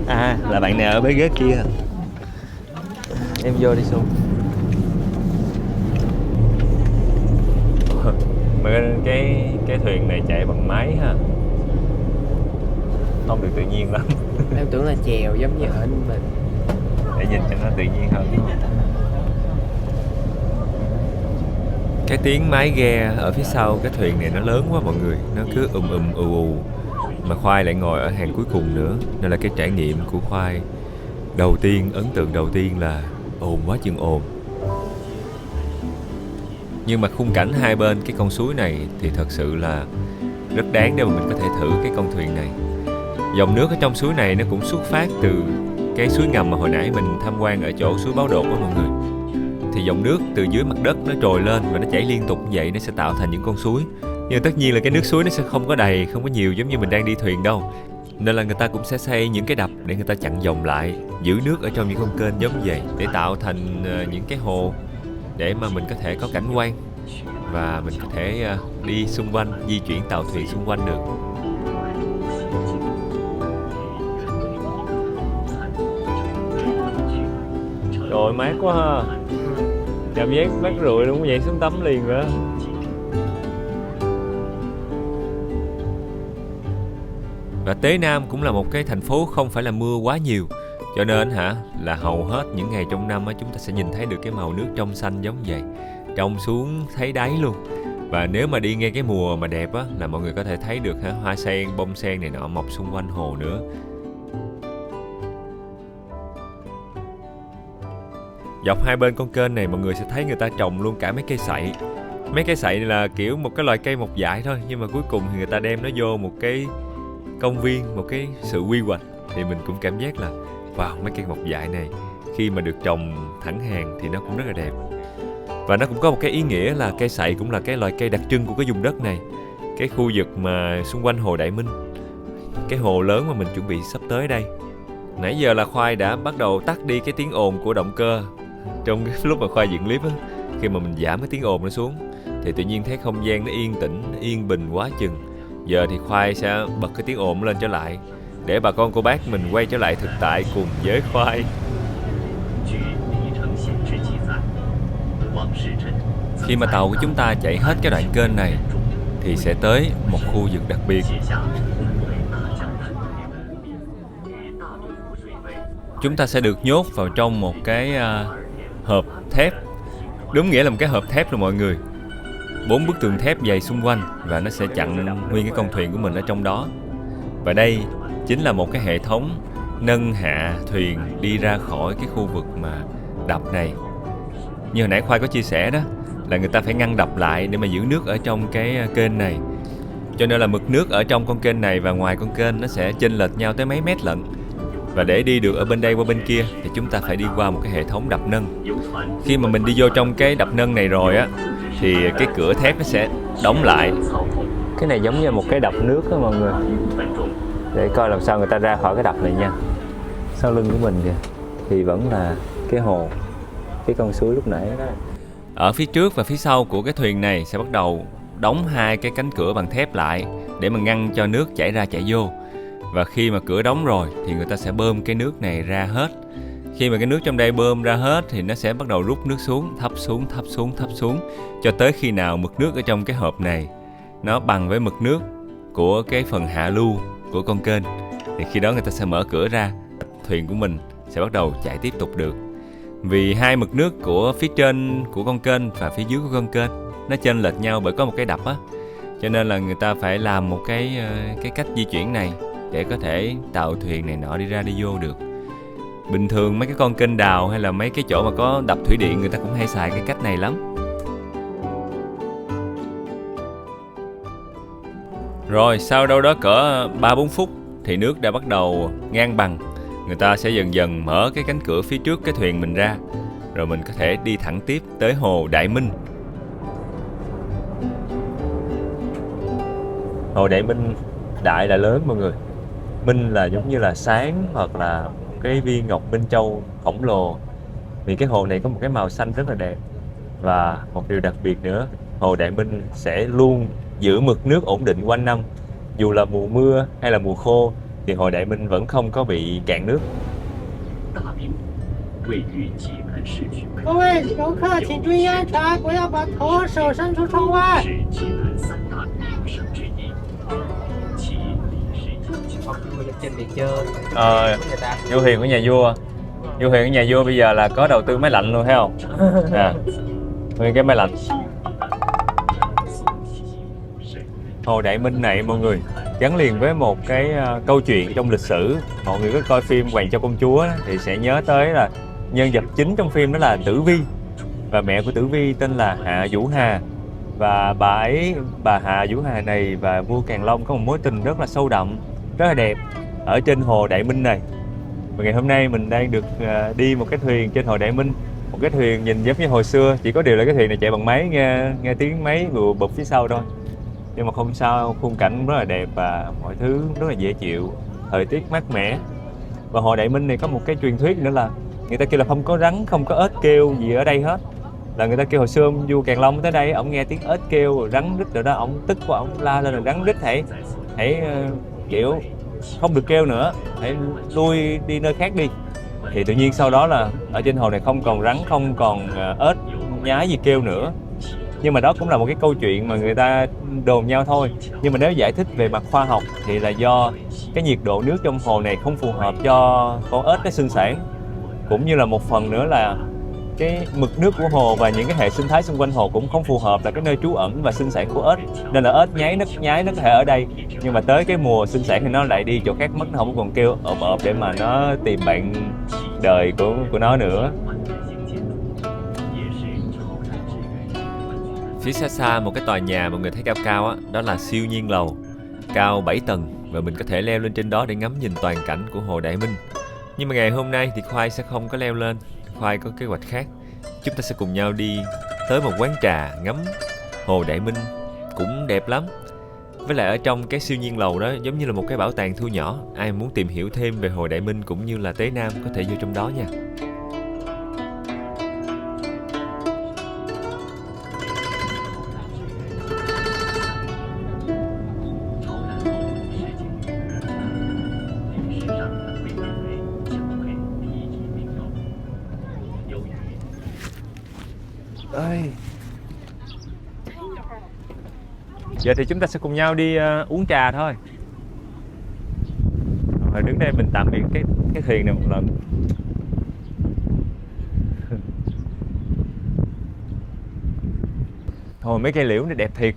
à là bạn nào ở bên ghế kia. Em vô đi Xuân. Mà cái thuyền này chạy bằng máy ha, không được tự nhiên lắm. Em tưởng là chèo giống như ở mình. Để nhìn cho nó tự nhiên hơn. Cái tiếng máy ghe ở phía sau cái thuyền này nó lớn quá mọi người, nó cứ ù. Mà Khoai lại ngồi ở hàng cuối cùng nữa, nên là cái trải nghiệm của Khoai đầu tiên, ấn tượng đầu tiên là ồn quá chừng ồn. Nhưng mà khung cảnh hai bên cái con suối này thì thật sự là rất đáng để mà mình có thể thử cái con thuyền này. Dòng nước ở trong suối này nó cũng xuất phát từ cái suối ngầm mà hồi nãy mình tham quan ở chỗ suối Báo Đột đó mọi người. Thì dòng nước từ dưới mặt đất nó trồi lên và nó chảy liên tục như vậy, nó sẽ tạo thành những con suối. Nhưng tất nhiên là cái nước suối nó sẽ không có đầy, không có nhiều giống như mình đang đi thuyền đâu. Nên là người ta cũng sẽ xây những cái đập để người ta chặn dòng lại, giữ nước ở trong những con kênh giống vậy, để tạo thành những cái hồ để mà mình có thể có cảnh quan và mình có thể đi xung quanh, di chuyển tàu thuyền xung quanh được. Trời mát quá ha. Cảm giác mát rượi luôn, vậy xuống tắm liền rồi. Và Tế Nam cũng là một cái thành phố không phải là mưa quá nhiều, cho nên là hầu hết những ngày trong năm chúng ta sẽ nhìn thấy được cái màu nước trong xanh giống vậy, trông xuống thấy đáy luôn. Và nếu mà đi ngay cái mùa mà đẹp á, là mọi người có thể thấy được hoa sen, bông sen này nọ mọc xung quanh hồ nữa. Dọc hai bên con kênh này mọi người sẽ thấy người ta trồng luôn cả mấy cây sậy. Mấy cây sậy là kiểu một cái loài cây mọc dại thôi, nhưng mà cuối cùng thì người ta đem nó vô một cái công viên, một cái sự quy hoạch. Thì mình cũng cảm giác là wow, mấy cây mọc dại này khi mà được trồng thẳng hàng thì nó cũng rất là đẹp. Và nó cũng có một cái ý nghĩa là cây sậy cũng là cái loại cây đặc trưng của cái vùng đất này, cái khu vực mà xung quanh hồ Đại Minh, cái hồ lớn mà mình chuẩn bị sắp tới đây. Nãy giờ là Khoai đã bắt đầu tắt đi cái tiếng ồn của động cơ trong cái lúc mà Khoai dựng clip á. Khi mà mình giảm cái tiếng ồn nó xuống thì tự nhiên thấy không gian nó yên tĩnh, yên bình quá chừng. Giờ thì Khoai sẽ bật cái tiếng ồn lên trở lại để bà con cô bác mình quay trở lại thực tại cùng với Khoai. Khi mà tàu của chúng ta chạy hết cái đoạn kênh này thì sẽ tới một khu vực đặc biệt. Chúng ta sẽ được nhốt vào trong một cái hộp thép. Đúng nghĩa là một cái hộp thép rồi mọi người. 4 bức tường thép dày xung quanh và nó sẽ chặn nguyên cái con thuyền của mình ở trong đó. Và đây chính là một cái hệ thống nâng hạ thuyền đi ra khỏi cái khu vực mà đập này. Như hồi nãy Khoai có chia sẻ đó, là người ta phải ngăn đập lại để mà giữ nước ở trong cái kênh này. Cho nên là mực nước ở trong con kênh này và ngoài con kênh nó sẽ chênh lệch nhau tới mấy mét lận. Và để đi được ở bên đây qua bên kia thì chúng ta phải đi qua một cái hệ thống đập nâng. Khi mà mình đi vô trong cái đập nâng này rồi á thì cái cửa thép nó sẽ đóng lại. Cái này giống như một cái đập nước đó mọi người. Để coi làm sao người ta ra khỏi cái đập này nha. Sau lưng của mình kìa thì vẫn là cái hồ, cái con suối lúc nãy đó. Ở phía trước và phía sau của cái thuyền này sẽ bắt đầu đóng hai cái cánh cửa bằng thép lại để mà ngăn cho nước chảy ra chảy vô. Và khi mà cửa đóng rồi thì người ta sẽ bơm cái nước này ra hết. Khi mà cái nước trong đây bơm ra hết thì nó sẽ bắt đầu rút nước xuống, thấp xuống, thấp xuống, thấp xuống, cho tới khi nào mực nước ở trong cái hộp này nó bằng với mực nước của cái phần hạ lưu của con kênh. Thì khi đó người ta sẽ mở cửa ra, thuyền của mình sẽ bắt đầu chạy tiếp tục được. Vì hai mực nước của phía trên của con kênh và phía dưới của con kênh nó chênh lệch nhau bởi có một cái đập á, cho nên là người ta phải làm một cái cách di chuyển này để có thể tàu thuyền này nọ đi ra đi vô được. Bình thường mấy cái con kênh đào hay là mấy cái chỗ mà có đập thủy điện người ta cũng hay xài cái cách này lắm. Rồi sau đâu đó cỡ 3-4 phút thì nước đã bắt đầu ngang bằng. Người ta sẽ dần dần mở cái cánh cửa phía trước cái thuyền mình ra, rồi mình có thể đi thẳng tiếp tới hồ Đại Minh. Hồ Đại Minh, đại là lớn mọi người, minh là giống như là sáng hoặc là cái viên ngọc minh châu khổng lồ. Vì cái hồ này có một cái màu xanh rất là đẹp. Và một điều đặc biệt nữa, Hồ Đại Minh sẽ luôn giữ mực nước ổn định quanh năm. Dù là mùa mưa hay là mùa khô thì Hồ Đại Minh vẫn không có bị cạn nước. 位于济南市区北各位游客请注意安全，不要把头手伸出窗外。是济南三大旅游胜之一，其历史悠久。 trên để chơi người ta. Du thuyền của nhà vua. Du thuyền của nhà vua bây giờ là có đầu tư máy lạnh luôn thấy không? À, nguyên cái máy lạnh. Hồ Đại Minh này mọi người gắn liền với một cái câu chuyện trong lịch sử. Mọi người có coi phim Hoàng Châu Công Chúa thì sẽ nhớ tới là nhân vật chính trong phim đó là Tử Vi. Và mẹ của Tử Vi tên là Hạ Vũ Hà. Và bà Hạ Vũ Hà này và vua Càn Long có một mối tình rất là sâu đậm, rất là đẹp ở trên Hồ Đại Minh này. Và ngày hôm nay mình đang được đi một cái thuyền trên Hồ Đại Minh. Một cái thuyền nhìn giống như hồi xưa, chỉ có điều là cái thuyền này chạy bằng máy, nghe tiếng máy bụp bụp phía sau thôi. Nhưng mà không sao, khung cảnh rất là đẹp và mọi thứ rất là dễ chịu, thời tiết mát mẻ. Và Hồ Đại Minh này có một cái truyền thuyết nữa là người ta kêu là không có rắn, không có ếch kêu gì ở đây hết. Là người ta kêu hồi xưa ông vua Càn Long tới đây, ổng nghe tiếng ếch kêu rồi rắn rít rồi đó, ổng tức quá, ổng la lên là rắn rít hãy kiểu không được kêu nữa, hãy lui đi nơi khác đi. Thì tự nhiên sau đó là ở trên hồ này không còn rắn, không còn ếch nhái gì kêu nữa. Nhưng mà đó cũng là một cái câu chuyện mà người ta đồn nhau thôi. Nhưng mà nếu giải thích về mặt khoa học thì là do cái nhiệt độ nước trong hồ này không phù hợp cho con ếch nó sinh sản. Cũng như là một phần nữa là cái mực nước của hồ và những cái hệ sinh thái xung quanh hồ cũng không phù hợp là cái nơi trú ẩn và sinh sản của ếch. Nên là ếch nhái nó có thể ở đây, nhưng mà tới cái mùa sinh sản thì nó lại đi chỗ khác mất, nó không còn kêu ộp để mà nó tìm bạn đời của nó nữa. Phía xa xa một cái tòa nhà mọi người thấy cao cao á, đó là Siêu Nhiên Lầu, cao 7 tầng và mình có thể leo lên trên đó để ngắm nhìn toàn cảnh của Hồ Đại Minh. Nhưng mà ngày hôm nay thì Khoai sẽ không có leo lên, Khoai có kế hoạch khác. Chúng ta sẽ cùng nhau đi tới một quán trà ngắm Hồ Đại Minh, cũng đẹp lắm. Với lại ở trong cái Siêu Nhiên Lầu đó giống như là một cái bảo tàng thu nhỏ. Ai muốn tìm hiểu thêm về Hồ Đại Minh cũng như là Tế Nam có thể vô trong đó nha. Giờ thì chúng ta sẽ cùng nhau đi uống trà thôi. Rồi đứng đây mình tạm biệt cái thuyền này một lần. Thôi mấy cây liễu này đẹp thiệt.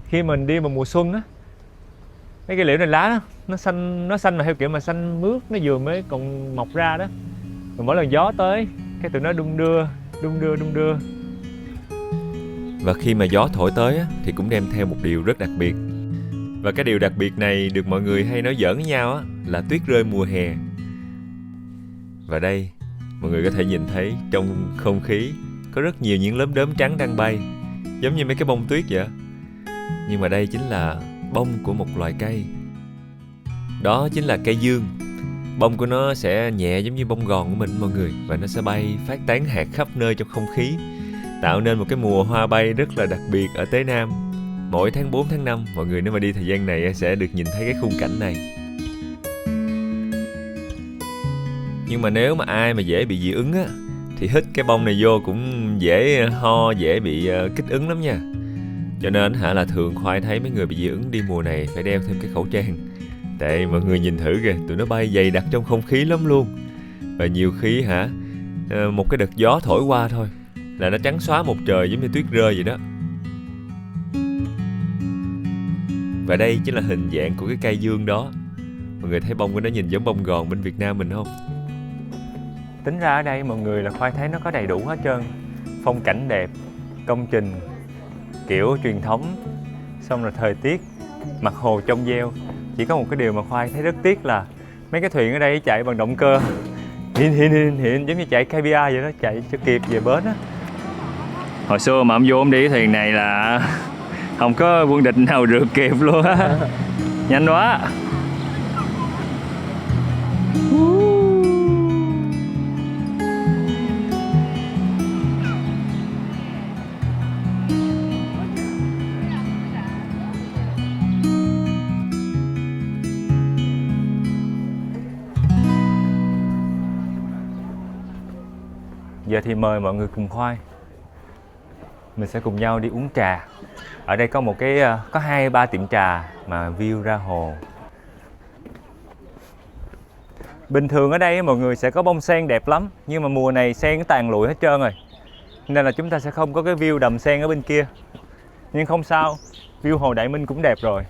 Khi mình đi vào mùa xuân á, mấy cây liễu này lá nó xanh mà theo kiểu mà xanh mướt, nó vừa mới còn mọc ra đó. Mà mỗi lần gió tới cái tụi nó đung đưa. Và khi mà gió thổi tới á, thì cũng đem theo một điều rất đặc biệt. Và cái điều đặc biệt này được mọi người hay nói giỡn với nhau á, là tuyết rơi mùa hè. Và đây, mọi người có thể nhìn thấy trong không khí có rất nhiều những lớm đốm trắng đang bay, giống như mấy cái bông tuyết vậy. Nhưng mà đây chính là bông của một loài cây. Đó chính là cây dương. Bông của nó sẽ nhẹ giống như bông gòn của mình mọi người, và nó sẽ bay phát tán hạt khắp nơi trong không khí, tạo nên một cái mùa hoa bay rất là đặc biệt ở Tế Nam. Mỗi tháng 4, tháng 5, mọi người nếu mà đi thời gian này sẽ được nhìn thấy cái khung cảnh này. Nhưng mà nếu mà ai mà dễ bị dị ứng á, thì hít cái bông này vô cũng dễ ho, dễ bị kích ứng lắm nha. Cho nên là thường Khoai thấy mấy người bị dị ứng đi mùa này phải đeo thêm cái khẩu trang. Tại mọi người nhìn thử kìa, tụi nó bay dày đặc trong không khí lắm luôn. Và nhiều khi một cái đợt gió thổi qua thôi là nó trắng xóa một trời giống như tuyết rơi vậy đó. Và đây chính là hình dạng của cái cây dương đó. Mọi người thấy bông của nó nhìn giống bông gòn bên Việt Nam mình không? Tính ra ở đây mọi người là Khoai thấy nó có đầy đủ hết trơn. Phong cảnh đẹp, công trình kiểu truyền thống, xong rồi thời tiết, mặt hồ trong veo. Chỉ có một cái điều mà Khoai thấy rất tiếc là mấy cái thuyền ở đây chạy bằng động cơ hiện giống như chạy KPI vậy đó, chạy cho kịp về bến á. Hồi xưa mà ông vô ông đi cái thuyền này là Không có quân địch nào rượt kịp luôn á. Nhanh quá. Giờ thì mời mọi người cùng Khoai. Mình sẽ cùng nhau đi uống trà. Ở đây có một cái, có 2-3 tiệm trà mà view ra hồ. Bình thường ở đây mọi người sẽ có bông sen đẹp lắm, nhưng mà mùa này sen nó tàn lụi hết trơn rồi, nên là chúng ta sẽ không có cái view đầm sen ở bên kia. Nhưng không sao, view hồ Đại Minh cũng đẹp rồi.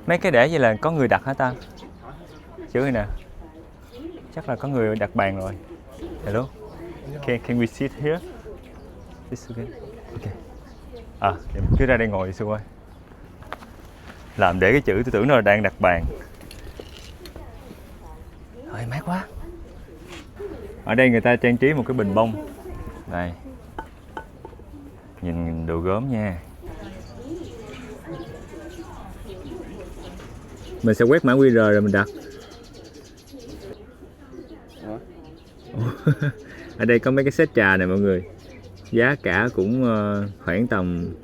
Mấy cái để vậy là có người đặt hả ta? Chứ này nè, chắc là có người đặt bàn rồi. Hello, can we sit here? This okay? Okay. À, cứ ra đây ngồi xung quanh. Làm để cái chữ tôi tưởng nó là đang đặt bàn. Thôi mát quá. Ở đây người ta trang trí một cái bình bông. Đây. Nhìn đồ gốm nha. Mình sẽ quét mã QR rồi mình đặt. Ở đây có mấy cái set trà này mọi người. Giá cả cũng khoảng tầm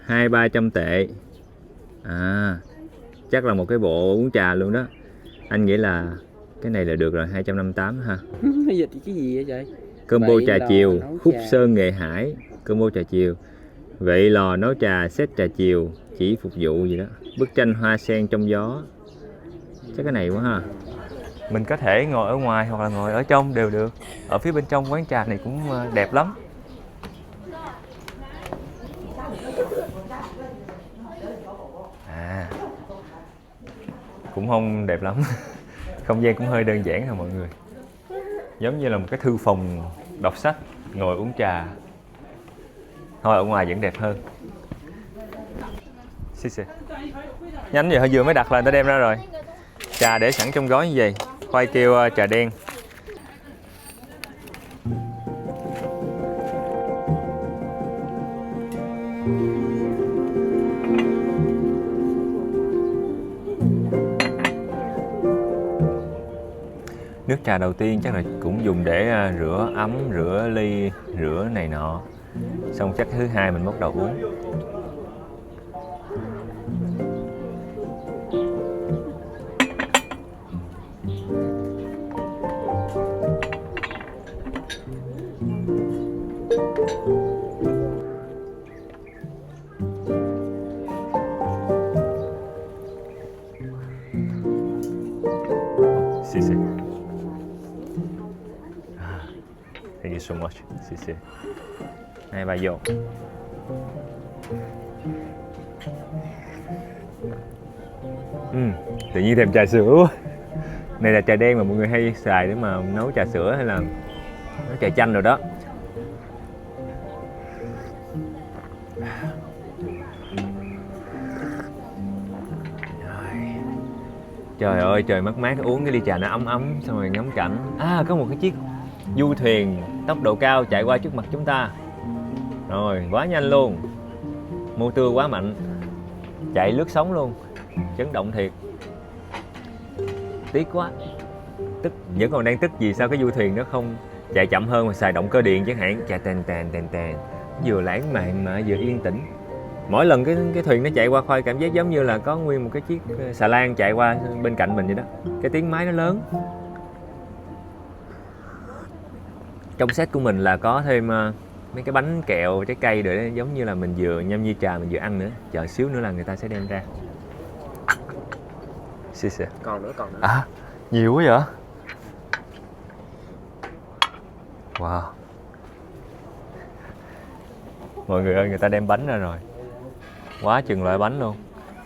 200-300 tệ. À, chắc là một cái bộ uống trà luôn đó. Anh nghĩ là cái này là được rồi, 258 ha. Dịch cái gì vậy trời? Combo trà chiều, Khúc Sơn Nghệ Hải, combo trà chiều. Vậy lò nấu trà, set trà chiều, chỉ phục vụ gì đó. Bức tranh hoa sen trong gió. Chắc cái này quá ha. Mình có thể ngồi ở ngoài hoặc là ngồi ở trong đều được. Ở phía bên trong quán trà này cũng đẹp lắm. À, cũng không đẹp lắm. Không gian cũng hơi đơn giản thôi mọi người. Giống như là một cái thư phòng đọc sách, ngồi uống trà. Thôi ở ngoài vẫn đẹp hơn. Nhanh vậy, hơi vừa mới đặt là người ta đem ra rồi. Trà để sẵn trong gói như vậy. Khoai kêu trà đen. Nước trà đầu tiên chắc là cũng dùng để rửa ấm, rửa ly, rửa này nọ. Xong chắc thứ hai mình bắt đầu uống. Xì xì. Thank you so much. Xì xì. Này bà vô. Tự nhiên thèm trà sữa quá. Này là trà đen mà mọi người hay xài để mà nấu trà sữa hay là nấu trà chanh rồi đó. Trời ơi, trời mát mát, uống cái ly trà nó ấm ấm, xong rồi ngắm cảnh. À, có một cái chiếc du thuyền tốc độ cao chạy qua trước mặt chúng ta. Rồi, quá nhanh luôn. Motor quá mạnh. Chạy lướt sóng luôn. Chấn động thiệt. Tiếc quá. Tức, vẫn còn đang tức vì sao cái du thuyền nó không chạy chậm hơn mà xài động cơ điện chẳng hạn. Chạy tèn tèn. Vừa lãng mạn mà vừa yên tĩnh. Mỗi lần cái thuyền nó chạy qua Khoai cảm giác giống như là có nguyên một cái chiếc xà lan chạy qua bên cạnh mình vậy đó. Cái tiếng máy nó lớn. Trong set của mình là có thêm mấy cái bánh kẹo trái cây để giống như là mình vừa nhâm nhi trà mình vừa ăn nữa. Chờ xíu nữa là người ta sẽ đem ra. Còn nữa. À, nhiều quá vậy. Wow. Mọi người ơi, người ta đem bánh ra rồi. Quá chừng loại bánh luôn.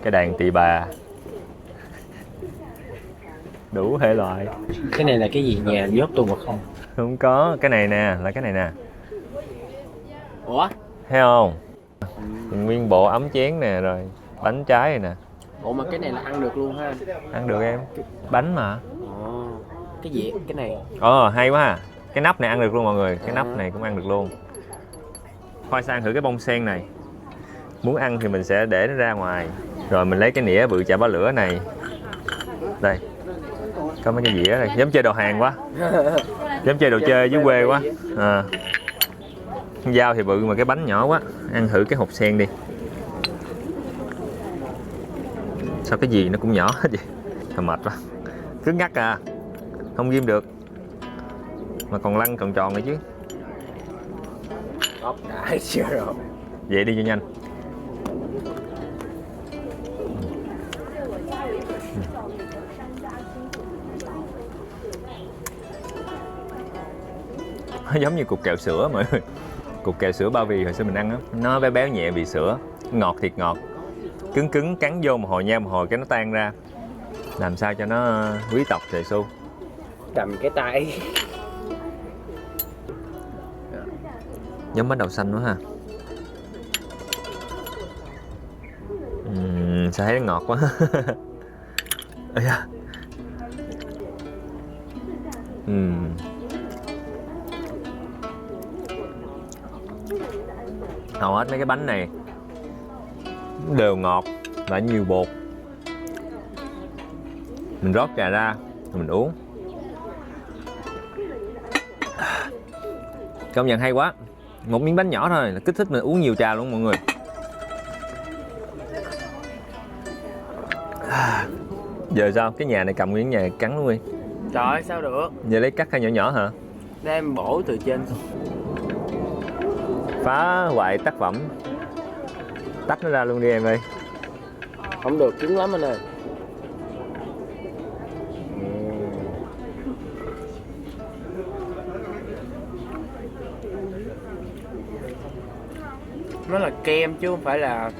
Cái đàn tỳ bà. Đủ hệ loại. Cái này là cái gì, nhà dốt tu vật không? Không có, cái này nè, là cái này nè. Ủa? Thấy không? Nguyên bộ ấm chén nè, rồi bánh trái này nè. Ủa mà cái này là ăn được luôn ha? Ăn được em. Bánh mà. Ồ. cái gì cái này. Hay quá ha. Cái nắp này ăn được luôn mọi người, cái nắp này cũng ăn được luôn. Khoai sang thử cái bông sen này. Muốn ăn thì mình sẽ để nó ra ngoài. Rồi mình lấy cái nĩa bự chả bá lửa này. Đây. Có mấy cái dĩa này, giống chơi đồ hàng quá. Giống chơi đồ chơi dưới quê quá. Dao thì bự mà cái bánh nhỏ quá. Ăn thử cái hột sen đi. Sao cái gì nó cũng nhỏ hết vậy? Thật mệt quá. Cứng ngắc à. Không ghim được. Mà còn lăn còn tròn nữa chứ. Ốc đã chưa rồi. Vậy đi cho nhanh. Nó giống như cục kẹo sữa mọi người. Cục kẹo sữa Ba Vì hồi xưa mình ăn á. Nó béo béo nhẹ vị sữa. Ngọt thiệt ngọt. Cứng cứng cắn vô một hồi nha, một hồi cái nó tan ra. Làm sao cho nó quý tộc trời Su. Cầm cái tay. Giống bánh đậu xanh quá ha. Sao thấy nó ngọt quá. Ây da. Hầu hết mấy cái bánh này đều ngọt và nhiều bột. Mình rót trà ra rồi mình uống. Công nhận hay quá. Một miếng bánh nhỏ thôi là kích thích mình uống nhiều trà luôn mọi người. Giờ sao? Cái nhà này cầm miếng nhà cắn luôn đi. Trời ơi sao được. Giờ lấy cắt ra nhỏ nhỏ hả? Đem bổ từ trên. Phá hoại tác phẩm. Tách nó ra luôn đi em ơi. Không được, cứng lắm anh ơi. Nó là kem chứ không phải là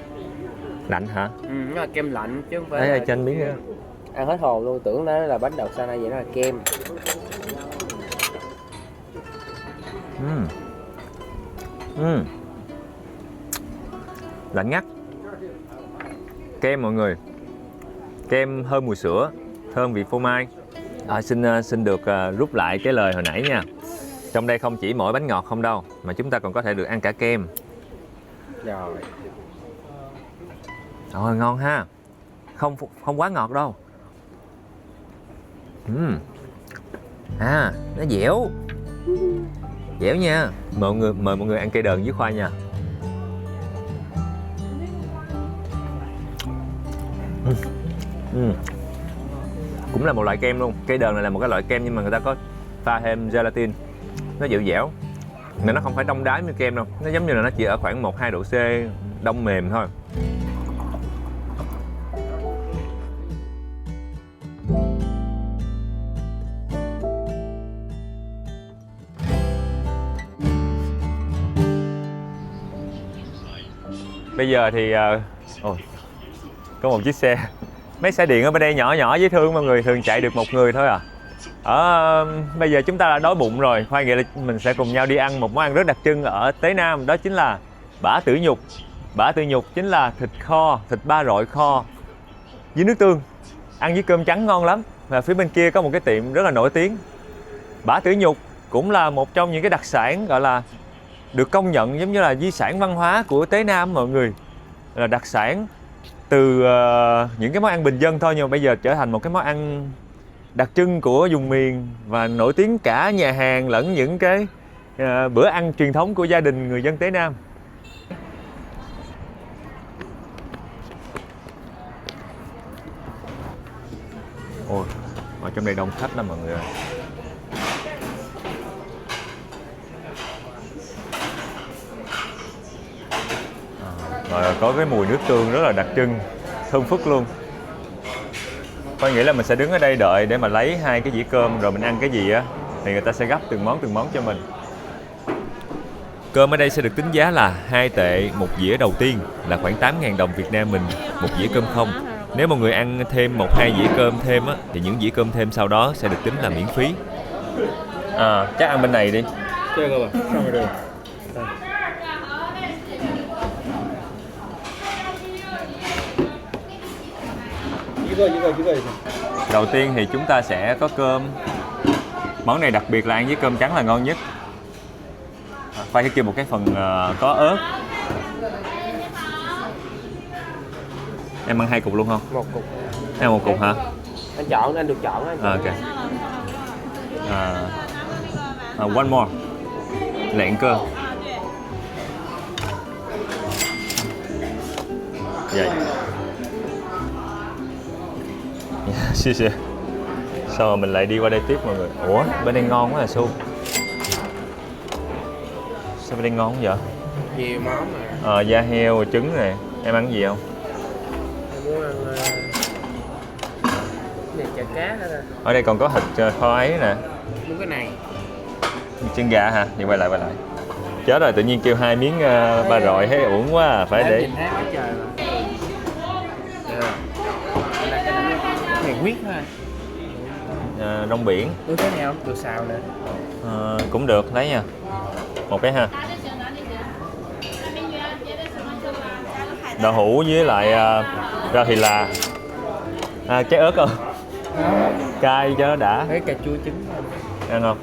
Lạnh hả? nó là kem lạnh chứ không phải Đấy là... ở trên miếng nữa. Ăn hết hồn luôn, tưởng nó là bánh đậu xanh hay vậy, nó là kem. Lạnh ngắt. Kem mọi người. Kem thơm mùi sữa, thơm vị phô mai. Xin được rút lại cái lời hồi nãy nha. Trong đây không chỉ mỗi bánh ngọt không đâu, mà chúng ta còn có thể được ăn cả kem. Rồi. Rồi ngon ha. Không quá ngọt đâu. Nó dẻo. Dẻo nha. Mời mọi người ăn cây đờn với khoai nha. Cũng là một loại kem luôn. Cây đờn này là một cái loại kem nhưng mà người ta có pha thêm gelatin. Nó dẻo dẻo. Mà nó không phải đông đái như kem đâu. Nó giống như là nó chỉ ở khoảng 1-2 độ C đông mềm thôi. Bây giờ thì có một chiếc xe. Mấy xe điện ở bên đây nhỏ nhỏ dễ thương mọi người, thường chạy được một người thôi à. Bây giờ chúng ta đã đói bụng rồi, Khoai nghĩ là mình sẽ cùng nhau đi ăn một món ăn rất đặc trưng ở Tế Nam, đó chính là bả tử nhục. Bả tử nhục chính là thịt kho, thịt ba rọi kho với nước tương, ăn với cơm trắng ngon lắm. Và phía bên kia có một cái tiệm rất là nổi tiếng. Bả tử nhục cũng là một trong những cái đặc sản gọi là được công nhận giống như là di sản văn hóa của Tế Nam mọi người. Là đặc sản từ những cái món ăn bình dân thôi, nhưng mà bây giờ trở thành một cái món ăn đặc trưng của vùng miền và nổi tiếng cả nhà hàng lẫn những cái bữa ăn truyền thống của gia đình người dân Tế Nam. Ôi, ở trong đây đông khách lắm mọi người ơi. Rồi có cái mùi nước tương rất là đặc trưng, thơm phức luôn. Tôi nghĩ là mình sẽ đứng ở đây đợi để mà lấy 2 cái dĩa cơm, rồi mình ăn cái gì á thì người ta sẽ gấp từng món cho mình. Cơm ở đây sẽ được tính giá là 2 tệ một dĩa đầu tiên, là khoảng 8.000 đồng Việt Nam mình một dĩa cơm không. Nếu mọi người ăn thêm 1-2 dĩa cơm thêm á thì những dĩa cơm thêm sau đó sẽ được tính là miễn phí. Chắc ăn bên này đi. Đầu tiên thì chúng ta sẽ có cơm Món này đặc biệt là ăn với cơm trắng là ngon nhất. Khoai sẽ kêu một cái phần có ớt. Em ăn 2 cục luôn không? 1 cục. Em 1 cục hả? Anh chọn, anh được chọn anh. Ok. One more. Lẹn cơ. Vậy. Xì xì. Sao mà mình lại đi qua đây tiếp mọi người? Ủa, bên đây ngon quá à Su. Sao bên đây ngon vậy? Nhiều món mà. Da heo, trứng này. Em ăn gì không? Em muốn ăn này chả cá nữa nè. Ở đây còn có thịt kho ấy nè. Muốn cái này. Chân gà hả? Vậy quay lại. Chết rồi, tự nhiên kêu 2 miếng ba rọi thấy uổng quá à. Phải để Nhìn thấy quá trời mà. Cái này huyết thôi. rong biển. Cái này không? Được xào nữa. Cũng được, lấy nha. Một cái ha. Đậu hũ với lại rau thì là trái ớt không? Cay cho nó đã. Cái cà chua trứng. Ăn không?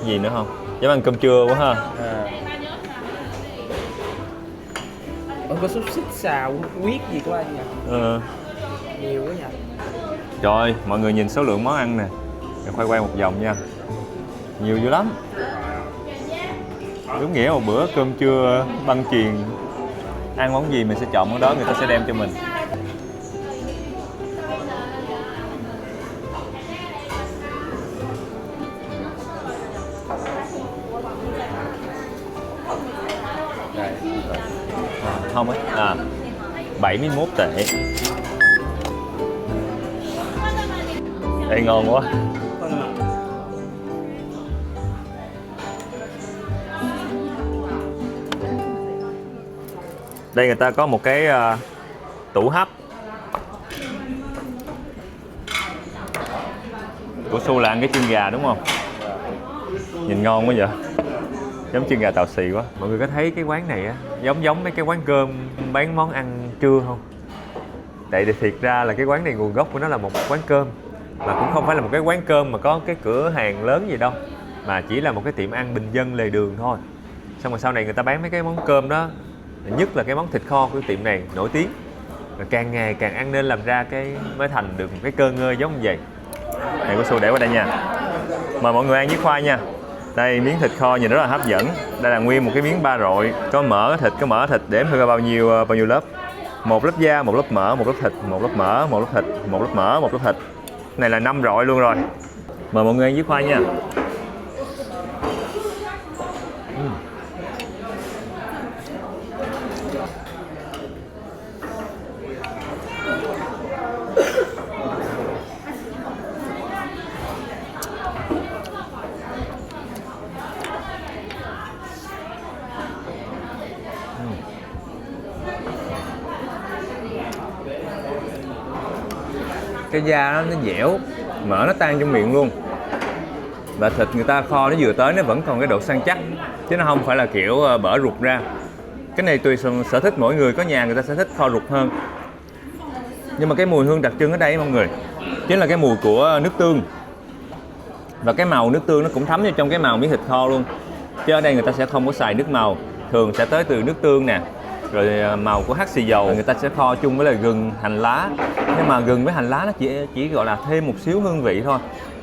Gì nữa không? Giống ăn cơm trưa quá ha. Có xúc xích xào huyết gì của anh nhỉ? Nhiều quá nhỉ. Trời, mọi người nhìn số lượng món ăn nè. Để khoai quay một vòng nha. Nhiều dữ lắm. Đúng nghĩa một bữa cơm trưa băng chuyền. Ăn món gì mình sẽ chọn món đó, người ta sẽ đem cho mình. Không á, 71 tệ. Ê, ngon quá. Đây người ta có một cái tủ hấp. Của Su là ăn cái chân gà đúng không? Nhìn ngon quá vậy. Giống chân gà Tàu Xì quá. Mọi người có thấy cái quán này á giống mấy cái quán cơm bán món ăn trưa không? Tại vì thiệt ra là cái quán này nguồn gốc của nó là một quán cơm, mà cũng không phải là một cái quán cơm mà có cái cửa hàng lớn gì đâu, mà chỉ là một cái tiệm ăn bình dân lề đường thôi. Xong rồi sau này người ta bán mấy cái món cơm đó, nhất là cái món thịt kho của tiệm này nổi tiếng, rồi càng ngày càng ăn nên làm ra cái mới thành được một cái cơ ngơi giống như vậy. Này của Su để qua đây nha. Mời mọi người ăn với khoai nha. Đây miếng thịt kho nhìn rất là hấp dẫn. Đây là nguyên một cái miếng ba rọi, có mỡ thịt, để em thử bao nhiêu lớp. Một lớp da, một lớp mỡ, một lớp thịt, một lớp mỡ, một lớp thịt, một lớp mỡ, một lớp thịt. Này là 5 rọi luôn rồi. Mời mọi người ăn với khoai nha. Cái da nó dẻo, mỡ nó tan trong miệng luôn. Và thịt người ta kho nó vừa tới nó vẫn còn cái độ săn chắc, chứ nó không phải là kiểu bở ruột ra. Cái này tùy sở thích mỗi người, có nhà người ta sẽ thích kho ruột hơn. Nhưng mà cái mùi hương đặc trưng ở đây mọi người chính là cái mùi của nước tương. Và cái màu nước tương nó cũng thấm vào trong cái màu miếng thịt kho luôn. Chứ ở đây người ta sẽ không có xài nước màu, thường sẽ tới từ nước tương nè, rồi màu của hắc xì dầu. Người ta sẽ kho chung với là gừng, hành lá. Nhưng mà gừng với hành lá nó chỉ gọi là thêm một xíu hương vị thôi,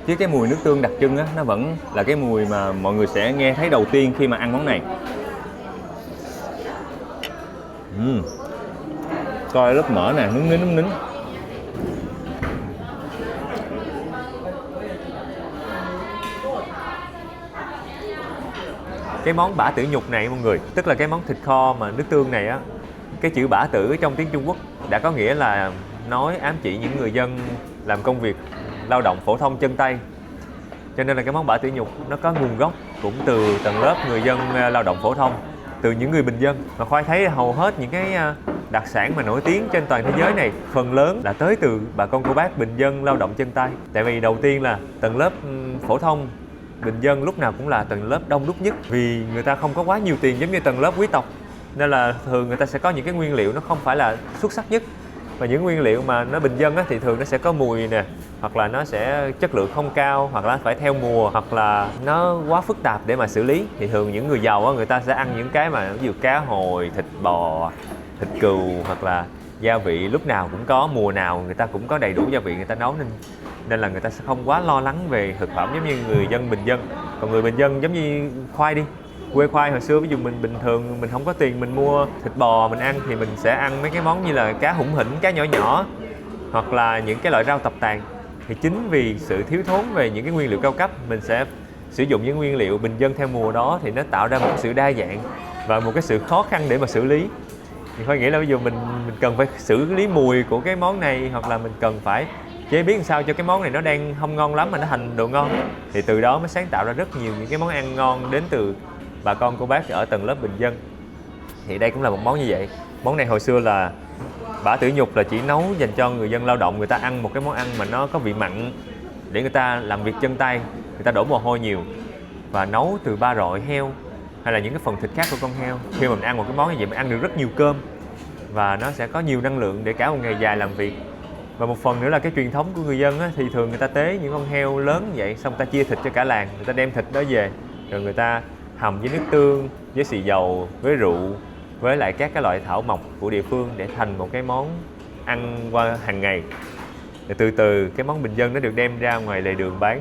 chứ cái mùi nước tương đặc trưng á, nó vẫn là cái mùi mà mọi người sẽ nghe thấy đầu tiên khi mà ăn món này. Coi lớp mỡ nè, núng nính. Cái món bả tử nhục này mọi người, tức là cái món thịt kho mà nước tương này á, cái chữ bả tử trong tiếng Trung Quốc đã có nghĩa là nói ám chỉ những người dân làm công việc lao động phổ thông chân tay. Cho nên là cái món bả tử nhục nó có nguồn gốc cũng từ tầng lớp người dân lao động phổ thông, từ những người bình dân. Mà Khoai thấy hầu hết những cái đặc sản mà nổi tiếng trên toàn thế giới này phần lớn là tới từ bà con cô bác bình dân lao động chân tay. Tại vì đầu tiên là tầng lớp phổ thông bình dân lúc nào cũng là tầng lớp đông đúc nhất, vì người ta không có quá nhiều tiền giống như tầng lớp quý tộc, nên là thường người ta sẽ có những cái nguyên liệu nó không phải là xuất sắc nhất, Và những nguyên liệu mà nó bình dân á, thì thường nó sẽ có mùi nè, hoặc là nó sẽ chất lượng không cao, hoặc là phải theo mùa, hoặc là nó quá phức tạp để mà xử lý. Thì thường những người giàu á, người ta sẽ ăn những cái mà ví dụ cá hồi, thịt bò, thịt cừu, hoặc là gia vị lúc nào cũng có, mùa nào người ta cũng có đầy đủ gia vị người ta nấu, nên là người ta sẽ không quá lo lắng về thực phẩm giống như người dân bình dân. Còn người bình dân giống như khoai đi, quê khoai hồi xưa ví dụ mình bình thường mình không có tiền mình mua thịt bò mình ăn, thì mình sẽ ăn mấy cái món như là cá hủng hỉnh, cá nhỏ nhỏ, hoặc là những cái loại rau tập tàn. Thì chính vì sự thiếu thốn về những cái nguyên liệu cao cấp, mình sẽ sử dụng những nguyên liệu bình dân theo mùa đó, thì nó tạo ra một sự đa dạng và một cái sự khó khăn để mà xử lý. Thì Khoai nghĩ là bây giờ mình cần phải xử lý mùi của cái món này, hoặc là mình cần phải chế biến sao cho cái món này nó đang không ngon lắm mà nó thành đồ ngon. Thì từ đó mới sáng tạo ra rất nhiều những cái món ăn ngon đến từ bà con cô bác ở tầng lớp bình dân. Thì đây cũng là một món như vậy. Món này hồi xưa là bả tử nhục là chỉ nấu dành cho người dân lao động, người ta ăn một cái món ăn mà nó có vị mặn để người ta làm việc chân tay, người ta đổ mồ hôi nhiều và nấu từ ba rọi heo hay là những cái phần thịt khác của con heo. Khi mà mình ăn một cái món như vậy mình ăn được rất nhiều cơm và nó sẽ có nhiều năng lượng để cả một ngày dài làm việc. Và một phần nữa là cái truyền thống của người dân á, thì thường người ta tế những con heo lớn như vậy, xong người ta chia thịt cho cả làng, người ta đem thịt đó về rồi người ta hầm với nước tương, với xì dầu, với rượu, với lại các cái loại thảo mộc của địa phương để thành một cái món ăn qua hàng ngày. Rồi từ từ cái món bình dân nó được đem ra ngoài lề đường bán,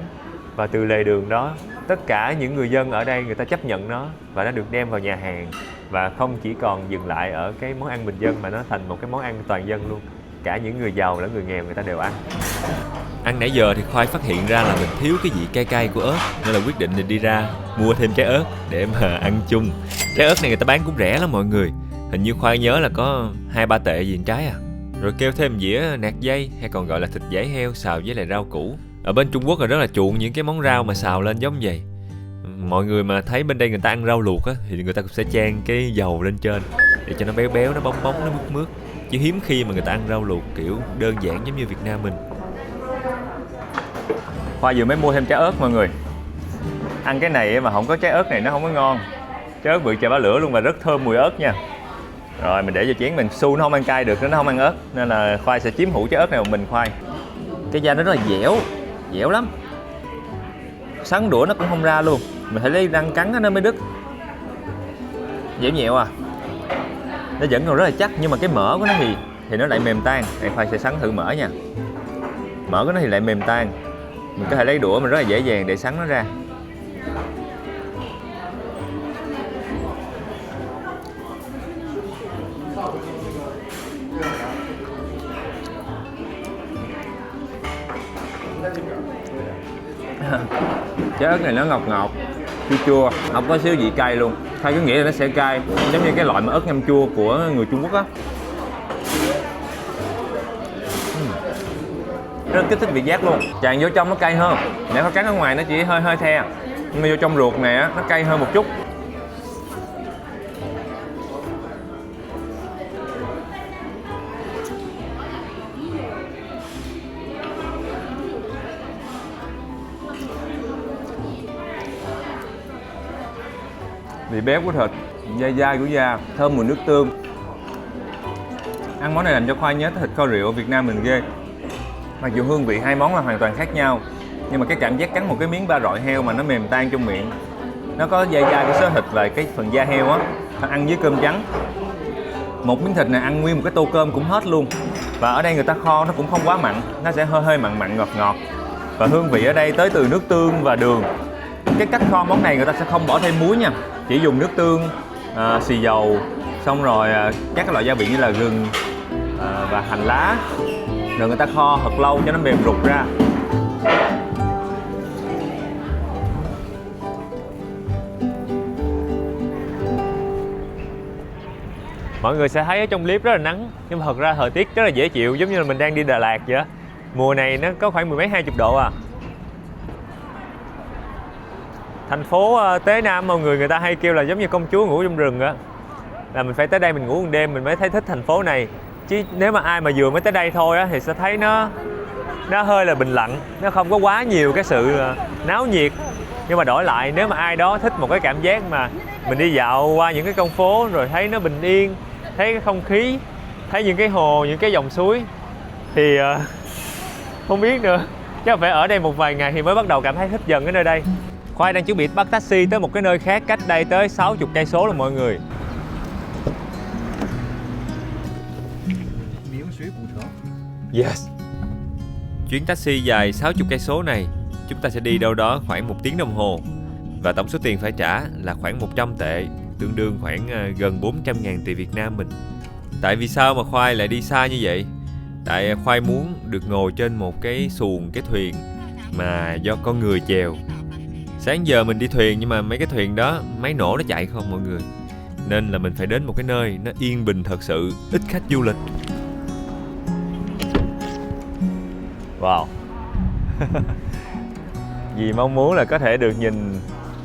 và từ lề đường đó tất cả những người dân ở đây người ta chấp nhận nó và nó được đem vào nhà hàng, và không chỉ còn dừng lại ở cái món ăn bình dân mà nó thành một cái món ăn toàn dân luôn. Cả những người giàu lẫn người nghèo người ta đều ăn. Ăn nãy giờ thì Khoai phát hiện ra là mình thiếu cái vị cay cay của ớt, nên là quyết định đi ra mua thêm trái ớt để mà ăn chung. Trái ớt này người ta bán cũng rẻ lắm mọi người, hình như Khoai nhớ là có 2-3 tệ gì một trái à. Rồi kêu thêm dĩa nạc dây hay còn gọi là thịt dãy heo xào với lại rau củ. Ở bên Trung Quốc là rất là chuộng những cái món rau mà xào lên giống vậy. Mọi người mà thấy bên đây người ta ăn rau luộc á, thì người ta cũng sẽ chan cái dầu lên trên để cho nó béo béo, nó bóng bóng, nó mướt mướt. Chứ hiếm khi mà người ta ăn rau luộc kiểu đơn giản giống như Việt Nam mình. Khoa vừa mới mua thêm trái ớt mọi người. Ăn cái này mà không có trái ớt này nó không có ngon. Trái ớt bự chà bá lửa luôn và rất thơm mùi ớt nha. Rồi mình để vô chén mình, Su nó không ăn cay được, nó không ăn ớt, nên là Khoai sẽ chiếm hữu trái ớt này một mình Khoai. Cái da nó rất là dẻo, dẻo lắm. Sắn đũa nó cũng không ra luôn, mình phải lấy răng cắn nó mới đứt. Dẻo nhẹo à. Nó vẫn còn rất là chắc, nhưng mà cái mỡ của nó thì nó lại mềm tan. Đây Khoai sẽ sắn thử mỡ nha. Mỡ của nó thì lại mềm tan. Mình có thể lấy đũa mình rất là dễ dàng để sắn nó ra. Trái ớt này nó ngọt ngọt, chua chua, không có xíu vị cay luôn. Thay có nghĩa là nó sẽ cay, giống như cái loại mà ớt ngâm chua của người Trung Quốc á. Rất kích thích vị giác luôn. Tràn vô trong nó cay hơn. Nãy có cắn ở ngoài nó chỉ hơi hơi the, nhưng mà vô trong ruột này á nó cay hơn một chút. Vị béo của thịt, dai dai của da, thơm mùi nước tương. Ăn món này làm cho Khoai nhớ tới thịt kho rượu ở Việt Nam mình ghê. Mặc dù hương vị hai món là hoàn toàn khác nhau, nhưng mà cái cảm giác cắn một cái miếng ba rọi heo mà nó mềm tan trong miệng, nó có dai dai của xớ thịt và cái phần da heo á, ăn với cơm trắng. Một miếng thịt này ăn nguyên một cái tô cơm cũng hết luôn. Và ở đây người ta kho nó cũng không quá mặn, nó sẽ hơi mặn mặn ngọt ngọt. Và hương vị ở đây tới từ nước tương và đường. Cái cách kho món này người ta sẽ không bỏ thêm muối nha, chỉ dùng nước tương, xì dầu, xong rồi các cái loại gia vị như là gừng và hành lá, rồi người ta kho thật lâu cho nó mềm rụt ra. Mọi người sẽ thấy ở trong clip rất là nắng, nhưng mà thật ra thời tiết rất là dễ chịu, giống như là mình đang đi Đà Lạt vậy á. Mùa này nó có khoảng 10 mấy 20 độ à. Thành phố Tế Nam mọi người ta hay kêu là giống như công chúa ngủ trong rừng á. Là mình phải tới đây mình ngủ một đêm mình mới thấy thích thành phố này. Chứ nếu mà ai mà vừa mới tới đây thôi á thì sẽ thấy nó hơi là bình lặng, nó không có quá nhiều cái sự náo nhiệt. Nhưng mà đổi lại nếu mà ai đó thích một cái cảm giác mà mình đi dạo qua những cái con phố rồi thấy nó bình yên, thấy cái không khí thấy những cái hồ, những cái dòng suối thì không biết nữa, chắc phải ở đây một vài ngày thì mới bắt đầu cảm thấy thích dần cái nơi đây. Khoai đang chuẩn bị bắt taxi tới một cái nơi khác cách đây tới 60 cây số rồi mọi người. Yes. Chuyến taxi dài 60 cây số này chúng ta sẽ đi đâu đó khoảng 1 tiếng đồng hồ và tổng số tiền phải trả là khoảng 100 tệ, tương đương khoảng gần 400.000 tiền Việt Nam mình. Tại vì sao mà Khoai lại đi xa như vậy? Tại Khoai muốn được ngồi trên một cái xuồng, cái thuyền mà do con người chèo. Sáng giờ mình đi thuyền nhưng mà mấy cái thuyền đó máy nổ nó chạy không mọi người. Nên là mình phải đến một cái nơi nó yên bình thật sự, ít khách du lịch. Wow. Vì mong muốn là có thể được nhìn,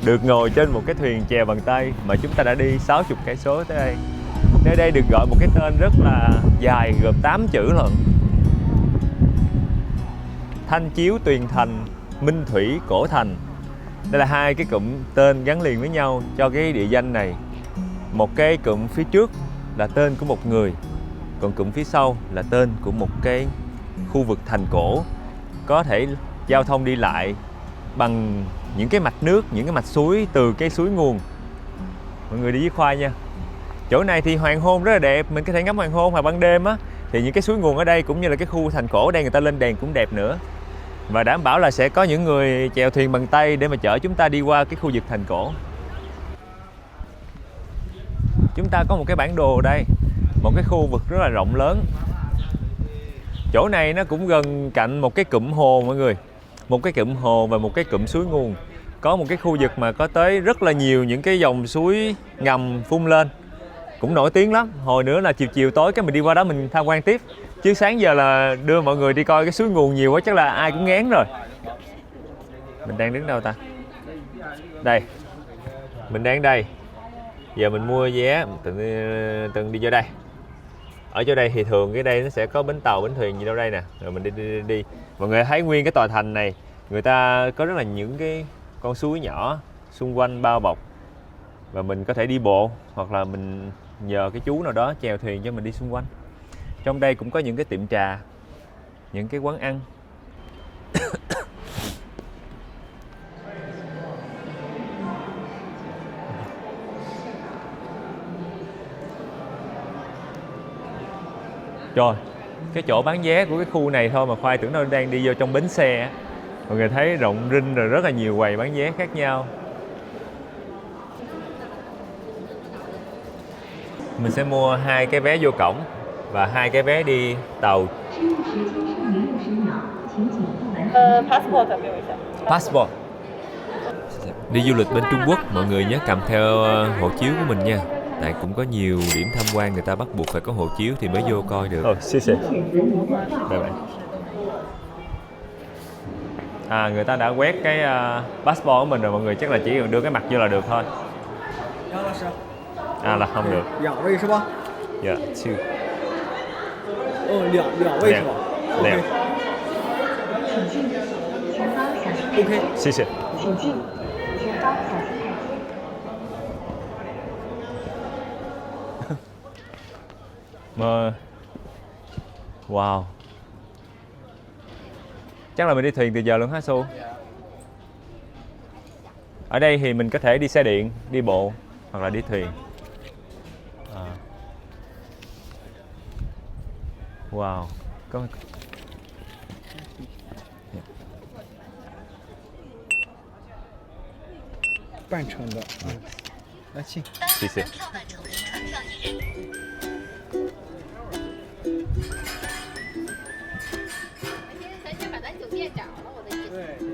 được ngồi trên một cái thuyền chèo bằng tay mà chúng ta đã đi 60 cây số tới đây. Nơi đây được gọi một cái tên rất là dài, gồm 8 chữ lận. Thanh Chiếu Tuyền Thành, Minh Thủy Cổ Thành. Đây là hai cái cụm tên gắn liền với nhau cho cái địa danh này. Một cái cụm phía trước là tên của một người, còn cụm phía sau là tên của một cái khu vực thành cổ, có thể giao thông đi lại bằng những cái mạch nước, những cái mạch suối từ cái suối nguồn. Mọi người đi với Khoai nha. Chỗ này thì hoàng hôn rất là đẹp, mình có thể ngắm hoàng hôn, hoặc ban đêm á thì những cái suối nguồn ở đây cũng như là cái khu thành cổ ở đây người ta lên đèn cũng đẹp nữa. Và đảm bảo là sẽ có những người chèo thuyền bằng tay để mà chở chúng ta đi qua cái khu vực thành cổ. Chúng ta có một cái bản đồ ở đây, một cái khu vực rất là rộng lớn. Chỗ này nó cũng gần cạnh một cái cụm hồ mọi người. Một cái cụm hồ và một cái cụm suối nguồn. Có một cái khu vực mà có tới rất là nhiều những cái dòng suối ngầm phun lên. Cũng nổi tiếng lắm. Hồi nữa là chiều chiều tối cái mình đi qua đó mình tham quan tiếp. Chứ sáng giờ là đưa mọi người đi coi cái suối nguồn nhiều quá chắc là ai cũng ngán rồi. Mình đang đứng đâu ta? Đây. Mình đang đây. Giờ mình mua vé từng đi vô đây. Ở chỗ đây thì thường cái đây nó sẽ có bến tàu, bến thuyền gì đâu đây nè. Rồi mình đi. Mọi người thấy nguyên cái tòa thành này, người ta có rất là những cái con suối nhỏ xung quanh bao bọc. Và mình có thể đi bộ hoặc là mình nhờ cái chú nào đó chèo thuyền cho mình đi xung quanh. Trong đây cũng có những cái tiệm trà, những cái quán ăn. Trời, cái chỗ bán vé của cái khu này thôi mà Khoai tưởng nó đang đi vô trong bến xe. Mọi người thấy rộng rinh rồi, rất là nhiều quầy bán vé khác nhau. Mình sẽ mua 2 cái vé vô cổng và 2 cái vé đi tàu. Passport Passport. Đi du lịch bên Trung Quốc, mọi người nhớ cầm theo hộ chiếu của mình nha. Tại cũng có nhiều điểm tham quan người ta bắt buộc phải có hộ chiếu thì mới vô coi được. Người ta đã quét cái passport của mình rồi mọi người, chắc là chỉ cần đưa cái mặt vô là được thôi. Là không được. Dạ, two. Ok. Xin xin. Wow. Chắc là mình đi thuyền từ giờ luôn hả Su? Ở đây thì mình có thể đi xe điện, đi bộ hoặc là đi thuyền. Wow. Có...半程的，来请。谢谢。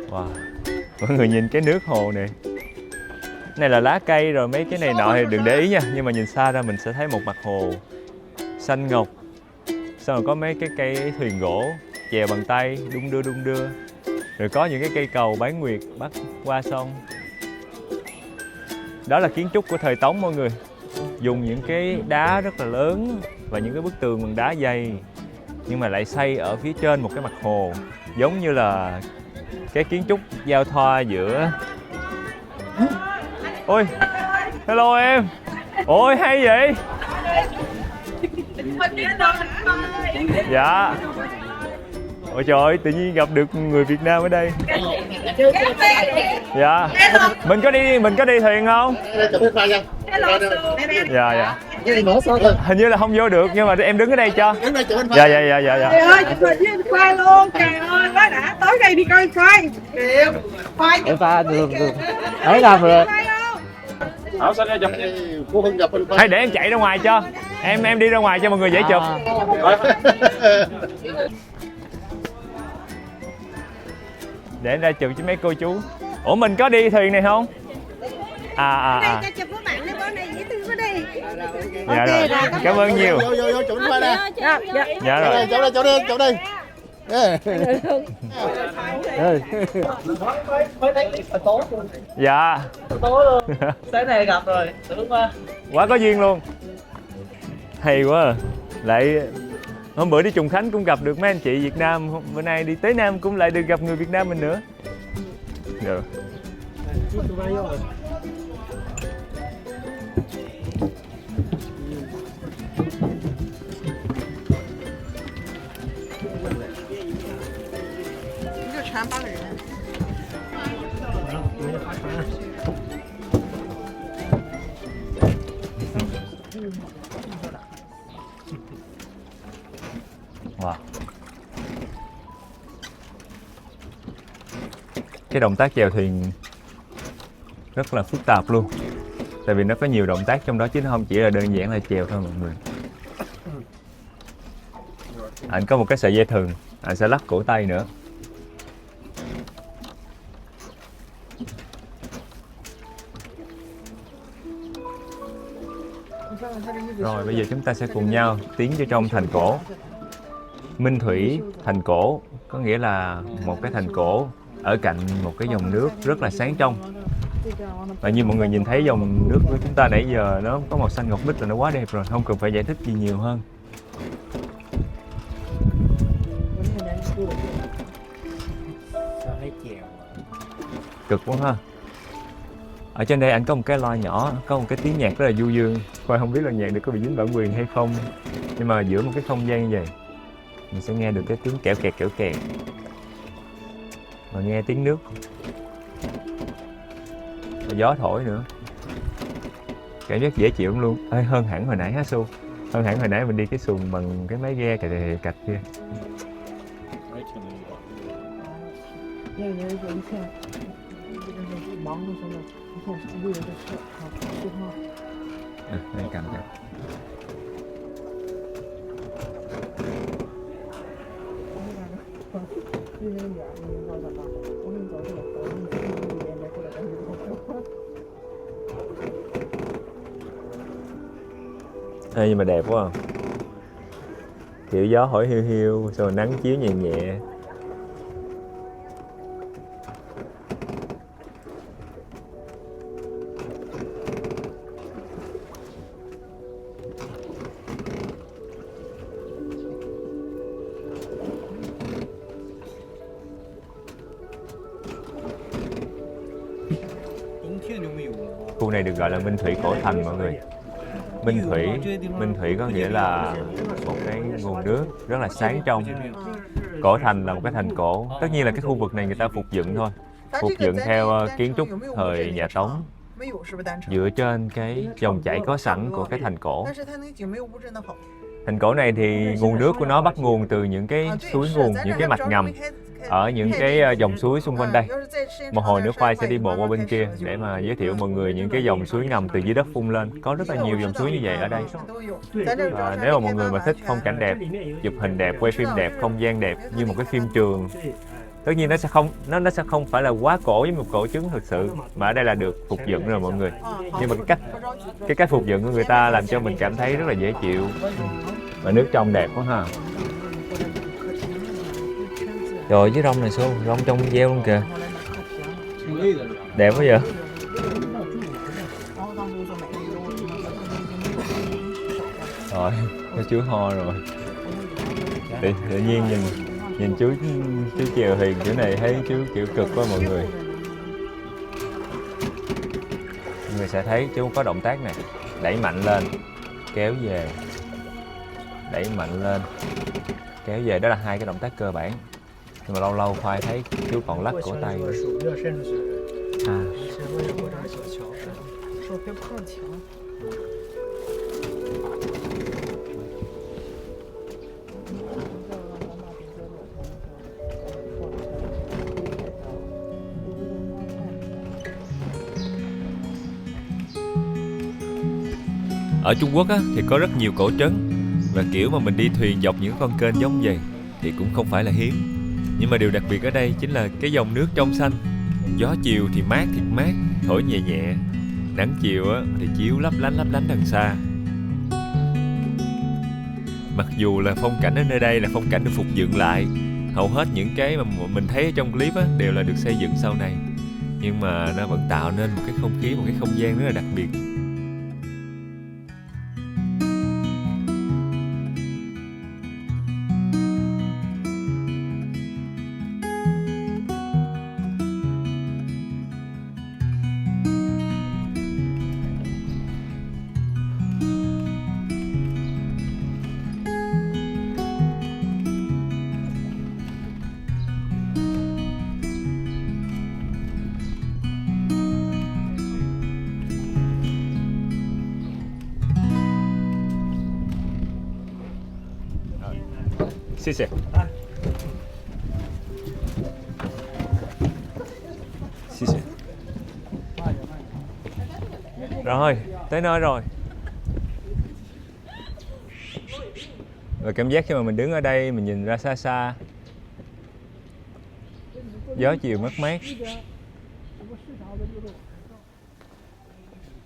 Wow. Mọi người nhìn cái nước hồ này. Này là lá cây rồi mấy cái này nọ thì đừng để ý nha. Nhưng mà nhìn xa ra mình sẽ thấy một mặt hồ xanh ngọc. Xong rồi có mấy cái cây thuyền gỗ chèo bằng tay, đung đưa. Rồi có những cái cây cầu bán nguyệt bắt qua sông. Đó là kiến trúc của thời Tống mọi người. Dùng những cái đá rất là lớn và những cái bức tường bằng đá dày, nhưng mà lại xây ở phía trên một cái mặt hồ, giống như là cái kiến trúc giao thoa giữa... Ôi, hello em. Ôi hay vậy. Dạ. Ôi trời ơi, tự nhiên gặp được người Việt Nam ở đây. Dạ. Mình có đi thuyền không? Dạ dạ. Hình như là không vô được nhưng mà em đứng ở đây cho. Dạ dạ dạ dạ dạ. Trời ơi, chụp hình với khoai luôn. Trời ơi, quá đã. Tối nay đi coi khoai. Khoai. Em pha được. Đấy làm rồi. Hay để em chạy ra ngoài cho. Em đi ra ngoài cho mọi người dễ chụp. Để em ra chụp cho mấy cô chú. Ủa mình có đi thuyền này không? Chụp với bạn đi, bên này dễ thương quá đi. Dạ rồi, cảm ơn nhiều. Vô chụp khoai nè. Dạ rồi. Chỗ đây. Dạ. Tối luôn. Sáng nay gặp rồi, sướng quá. Quá có duyên luôn. Hay quá à. Lại hôm bữa đi Trùng Khánh cũng gặp được mấy anh chị Việt Nam. Bữa nay đi tới Nam cũng lại được gặp người Việt Nam mình nữa. Được. Wow. Cái động tác chèo thuyền rất là phức tạp luôn. Tại vì nó có nhiều động tác trong đó chứ nó không chỉ là đơn giản là chèo thôi mọi người. Anh có một cái sợi dây thừng, anh sẽ lắc cổ tay nữa. Rồi bây giờ chúng ta sẽ cùng nhau tiến vào trong thành cổ. Minh thủy thành cổ có nghĩa là một cái thành cổ ở cạnh một cái dòng nước rất là sáng trong. Và như mọi người nhìn thấy dòng nước của chúng ta nãy giờ nó có màu xanh ngọc bích là nó quá đẹp rồi, không cần phải giải thích gì nhiều hơn. Cực quá ha. Ở trên đây anh có một cái loa nhỏ, có một cái tiếng nhạc rất là du dương. Khoai không biết là nhạc được có bị dính bản quyền hay không, nhưng mà giữa một cái không gian như vậy mình sẽ nghe được cái tiếng kẹo kẹt và nghe tiếng nước và gió thổi nữa, cảm giác dễ chịu lắm luôn. Ê, hơn hẳn hồi nãy hả Su? Hơn hẳn hồi nãy mình đi cái xuồng bằng cái máy ghe cạch kia. Đây cầm cho. Ê, nhưng mà đẹp quá à. Kiểu gió hỏi hiu hiu, rồi nắng chiếu nhẹ nhẹ. Khu này được gọi là Minh Thủy Cổ Thành mọi người. Minh Thủy có nghĩa là một cái nguồn nước rất là sáng trong. Cổ Thành là một cái thành cổ. Tất nhiên là cái khu vực này người ta phục dựng thôi, phục dựng theo kiến trúc thời nhà Tống, dựa trên cái dòng chảy có sẵn của cái thành cổ. Thành cổ này thì nguồn nước của nó bắt nguồn từ những cái suối nguồn, những cái mạch ngầm ở những cái dòng suối xung quanh đây. Một hồi nữa Khoai sẽ đi bộ qua bên kia để mà giới thiệu mọi người những cái dòng suối ngầm từ dưới đất phun lên. Có rất là nhiều dòng suối như vậy ở đây. Và nếu mà mọi người mà thích phong cảnh đẹp, chụp hình đẹp, quay phim đẹp, không gian đẹp như một cái phim trường, tất nhiên nó sẽ không phải là quá cổ với một cổ trứng thực sự, mà ở đây là được phục dựng rồi mọi người. Nhưng mà cái cách phục dựng của người ta làm cho mình cảm thấy rất là dễ chịu. Và nước trong đẹp quá ha. Trời, với rong này Su, rong trong gieo luôn kìa. Đẹp quá vậy. Rồi, có chú ho rồi. Tự nhiên nhìn chú chèo thuyền kiểu này thấy chú kiểu cực quá mọi người. Mọi người sẽ thấy chú có động tác này, đẩy mạnh lên, kéo về, đẩy mạnh lên, kéo về. Đó là hai cái động tác cơ bản. Nhưng mà lâu lâu Khoai thấy chú còn lắc cổ tay nữa. À. Ở Trung Quốc á, thì có rất nhiều cổ trấn, và kiểu mà mình đi thuyền dọc những con kênh giống vậy thì cũng không phải là hiếm. Nhưng mà điều đặc biệt ở đây chính là cái dòng nước trong xanh. Gió chiều thì mát thiệt mát, thổi nhẹ nhẹ. Nắng chiều á, thì chiếu lấp lánh đằng xa. Mặc dù là phong cảnh ở nơi đây là phong cảnh được phục dựng lại, hầu hết những cái mà mình thấy ở trong clip á, đều là được xây dựng sau này, nhưng mà nó vẫn tạo nên một cái không khí, một cái không gian rất là đặc biệt. Xin chào. Xin chào. Rồi, tới nơi rồi. Và cảm giác khi mà mình đứng ở đây, mình nhìn ra xa xa, gió chiều mát mát,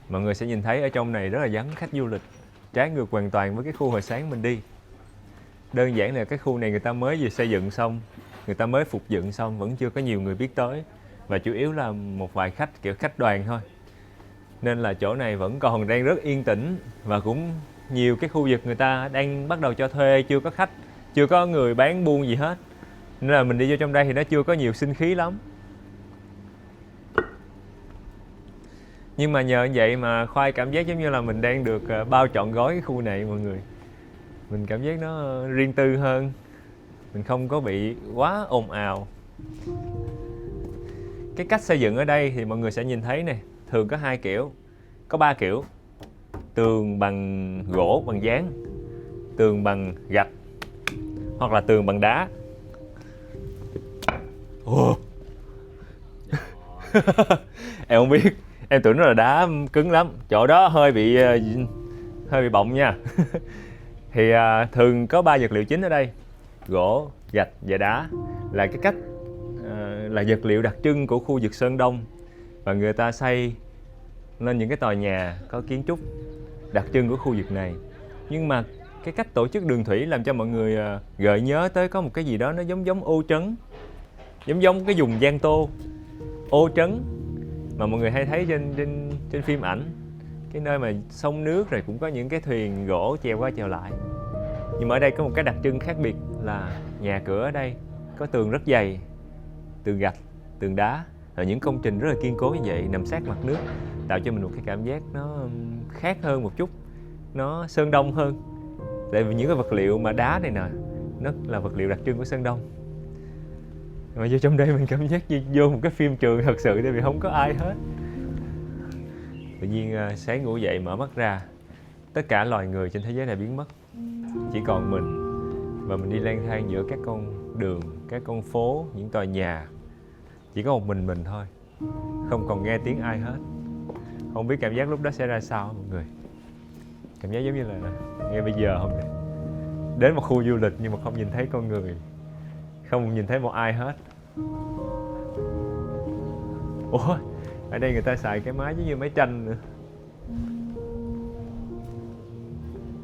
mọi người sẽ nhìn thấy ở trong này rất là vắng khách du lịch, trái ngược hoàn toàn với cái khu hồi sáng mình đi. Đơn giản là cái khu này người ta mới vừa xây dựng xong, người ta mới phục dựng xong, vẫn chưa có nhiều người biết tới, và chủ yếu là một vài khách kiểu khách đoàn thôi. Nên là chỗ này vẫn còn đang rất yên tĩnh, và cũng nhiều cái khu vực người ta đang bắt đầu cho thuê, chưa có khách, chưa có người bán buôn gì hết. Nên là mình đi vô trong đây thì nó chưa có nhiều sinh khí lắm. Nhưng mà nhờ như vậy mà Khoai cảm giác giống như là mình đang được bao trọn gói cái khu này mọi người. Mình cảm giác nó riêng tư hơn, mình không có bị quá ồn ào. Cái cách xây dựng ở đây thì mọi người sẽ nhìn thấy này, thường có hai kiểu, có ba kiểu. Tường bằng gỗ bằng dán, tường bằng gạch, hoặc là tường bằng đá. Em không biết, em tưởng nó là đá cứng lắm, chỗ đó hơi bị bọng nha. Thì thường có 3 vật liệu chính ở đây: gỗ, gạch và đá, là cái cách là vật liệu đặc trưng của khu vực Sơn Đông, và người ta xây nên những cái tòa nhà có kiến trúc đặc trưng của khu vực này. Nhưng mà cái cách tổ chức đường thủy làm cho mọi người gợi nhớ tới có một cái gì đó nó giống ô trấn, giống cái vùng Giang Tô, ô trấn mà mọi người hay thấy trên phim ảnh, cái nơi mà sông nước rồi cũng có những cái thuyền gỗ chèo qua chèo lại. Nhưng mà ở đây có một cái đặc trưng khác biệt là nhà cửa ở đây có tường rất dày, tường gạch, tường đá, và những công trình rất là kiên cố như vậy nằm sát mặt nước, tạo cho mình một cái cảm giác nó khác hơn một chút, nó Sơn Đông hơn. Tại vì những cái vật liệu mà đá này nè, nó là vật liệu đặc trưng của Sơn Đông. Mà vô trong đây mình cảm giác như vô một cái phim trường thật sự, tại vì không có ai hết. Tự nhiên sáng ngủ dậy mở mắt ra, tất cả loài người trên thế giới này biến mất, chỉ còn mình. Và mình đi lang thang giữa các con đường, các con phố, những tòa nhà, chỉ có một mình thôi, không còn nghe tiếng ai hết. Không biết cảm giác lúc đó sẽ ra sao mọi người. Cảm giác giống như là ngay bây giờ không này, đến một khu du lịch nhưng mà không nhìn thấy con người, không nhìn thấy một ai hết. Ủa, ở đây người ta xài cái máy giống như máy tranh nữa.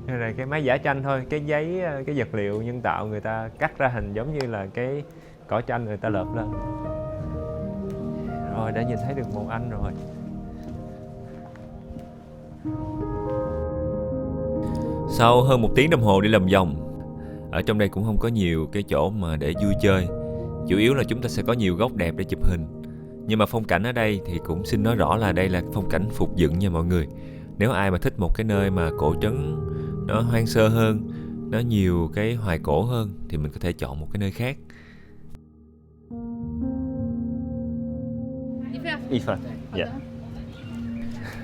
Đây là cái máy giả tranh thôi, cái giấy, cái vật liệu nhân tạo người ta cắt ra hình giống như là cái cỏ tranh người ta lợp lên. Rồi, đã nhìn thấy được một anh rồi. Sau hơn 1 tiếng đồng hồ đi lòng vòng, ở trong đây cũng không có nhiều cái chỗ mà để vui chơi. Chủ yếu là chúng ta sẽ có nhiều góc đẹp để chụp hình. Nhưng mà phong cảnh ở đây thì cũng xin nói rõ là đây là phong cảnh phục dựng nha mọi người. Nếu ai mà thích một cái nơi mà cổ trấn nó hoang sơ hơn, nó nhiều cái hoài cổ hơn thì mình có thể chọn một cái nơi khác. Dạ.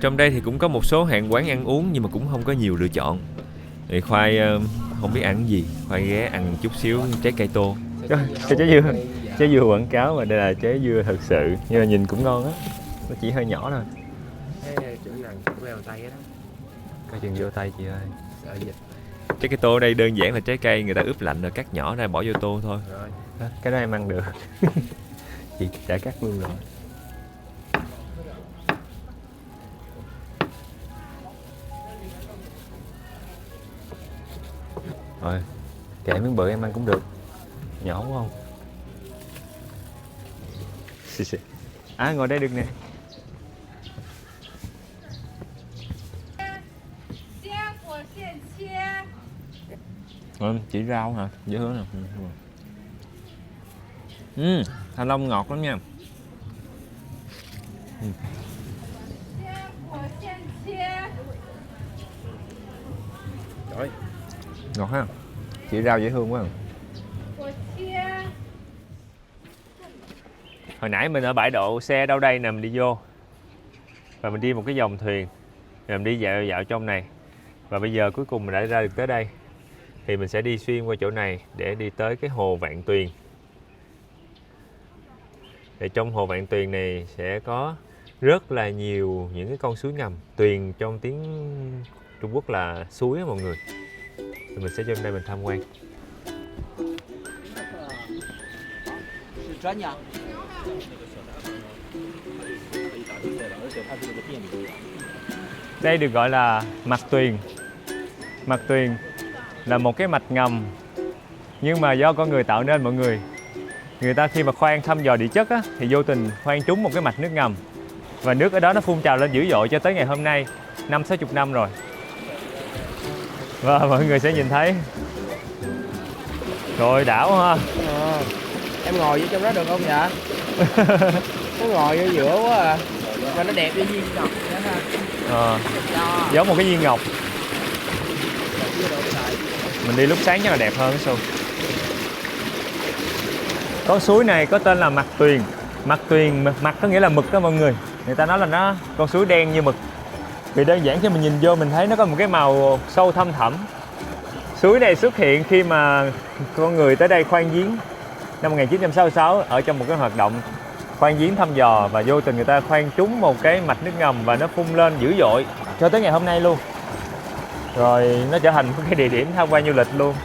Trong đây thì cũng có một số hàng quán ăn uống nhưng mà cũng không có nhiều lựa chọn. Thì Khoai không biết ăn gì, Khoai ghé ăn chút xíu trái cây tô. Trái dưa quảng cáo mà đây là trái dưa thật sự, nhưng mà nhìn cũng ngon á. Nó chỉ hơi nhỏ thôi. Chỗ này leo tay đó. Coi chừng vô tay chị ơi. Sợ dịch. Trái cây tô ở đây đơn giản là trái cây người ta ướp lạnh rồi cắt nhỏ ra bỏ vô tô thôi. Rồi. Đó, cái đó em ăn được. Chị đã cắt luôn rồi. Rồi, kệ miếng bự em ăn cũng được. Nhỏ quá không? À, ngồi đây được nè. Chỉ rau hả? Dễ hướng nè. Thanh long ngọt lắm nha. Rồi. Ngọt ha. Chỉ rau dễ thương quá. Hồi nãy mình ở bãi đậu xe đâu đây nè, mình đi vô và mình đi một cái vòng thuyền rồi mình đi dạo trong này, và bây giờ cuối cùng mình đã ra được tới đây thì mình sẽ đi xuyên qua chỗ này để đi tới cái hồ Vạn Tuyền. Thì trong hồ Vạn Tuyền này sẽ có rất là nhiều những cái con suối ngầm. Tuyền trong tiếng Trung Quốc là suối á mọi người. Thì mình sẽ trong đây mình tham quan. Đây được gọi là mặt tuyền. Mặt tuyền là một cái mạch ngầm nhưng mà do con người tạo nên mọi người. Người ta khi mà khoan thăm dò địa chất á, thì vô tình khoan trúng một cái mạch nước ngầm. Và nước ở đó nó phun trào lên dữ dội cho tới ngày hôm nay, 50-60 năm rồi. Và mọi người sẽ nhìn thấy. Rồi đảo ha. Em ngồi vô trong đó được không vậy? Nó ngồi vô giữa quá à. Mà nó đẹp như viên ngọc vậy ha. Giống một cái viên ngọc. Mình đi lúc sáng chắc là đẹp hơn Xuân. Con suối này có tên là Mặt Tuyền. Mặt Tuyền, mặt có nghĩa là mực đó mọi người. Người ta nói là nó con suối đen như mực. Vì đơn giản khi mình nhìn vô mình thấy nó có một cái màu sâu thăm thẳm. Suối này xuất hiện khi mà con người tới đây khoan giếng năm 1966 ở trong một cái hoạt động khoan giếng thăm dò, và vô tình người ta khoan trúng một cái mạch nước ngầm và nó phun lên dữ dội cho tới ngày hôm nay luôn. Rồi nó trở thành một cái địa điểm tham quan du lịch luôn.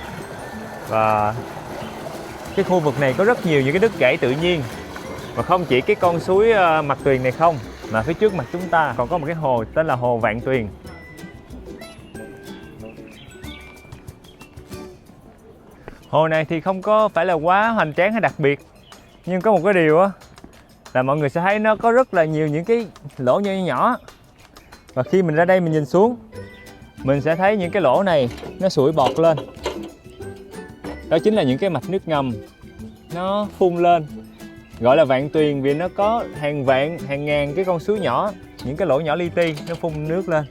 Và cái khu vực này có rất nhiều những cái đứt gãy tự nhiên. Và không chỉ cái con suối Mặt Tuyền này không, mà phía trước mặt chúng ta còn có một cái hồ tên là hồ Vạn Tuyền. Hồ này thì không có phải là quá hoành tráng hay đặc biệt, nhưng có một cái điều á là mọi người sẽ thấy nó có rất là nhiều những cái lỗ nhỏ nhỏ. Và khi mình ra đây mình nhìn xuống, mình sẽ thấy những cái lỗ này nó sủi bọt lên. Đó chính là những cái mạch nước ngầm nó phun lên, gọi là Vạn Tuyền vì nó có hàng vạn, hàng ngàn cái con suối nhỏ, những cái lỗ nhỏ li ti nó phun nước lên.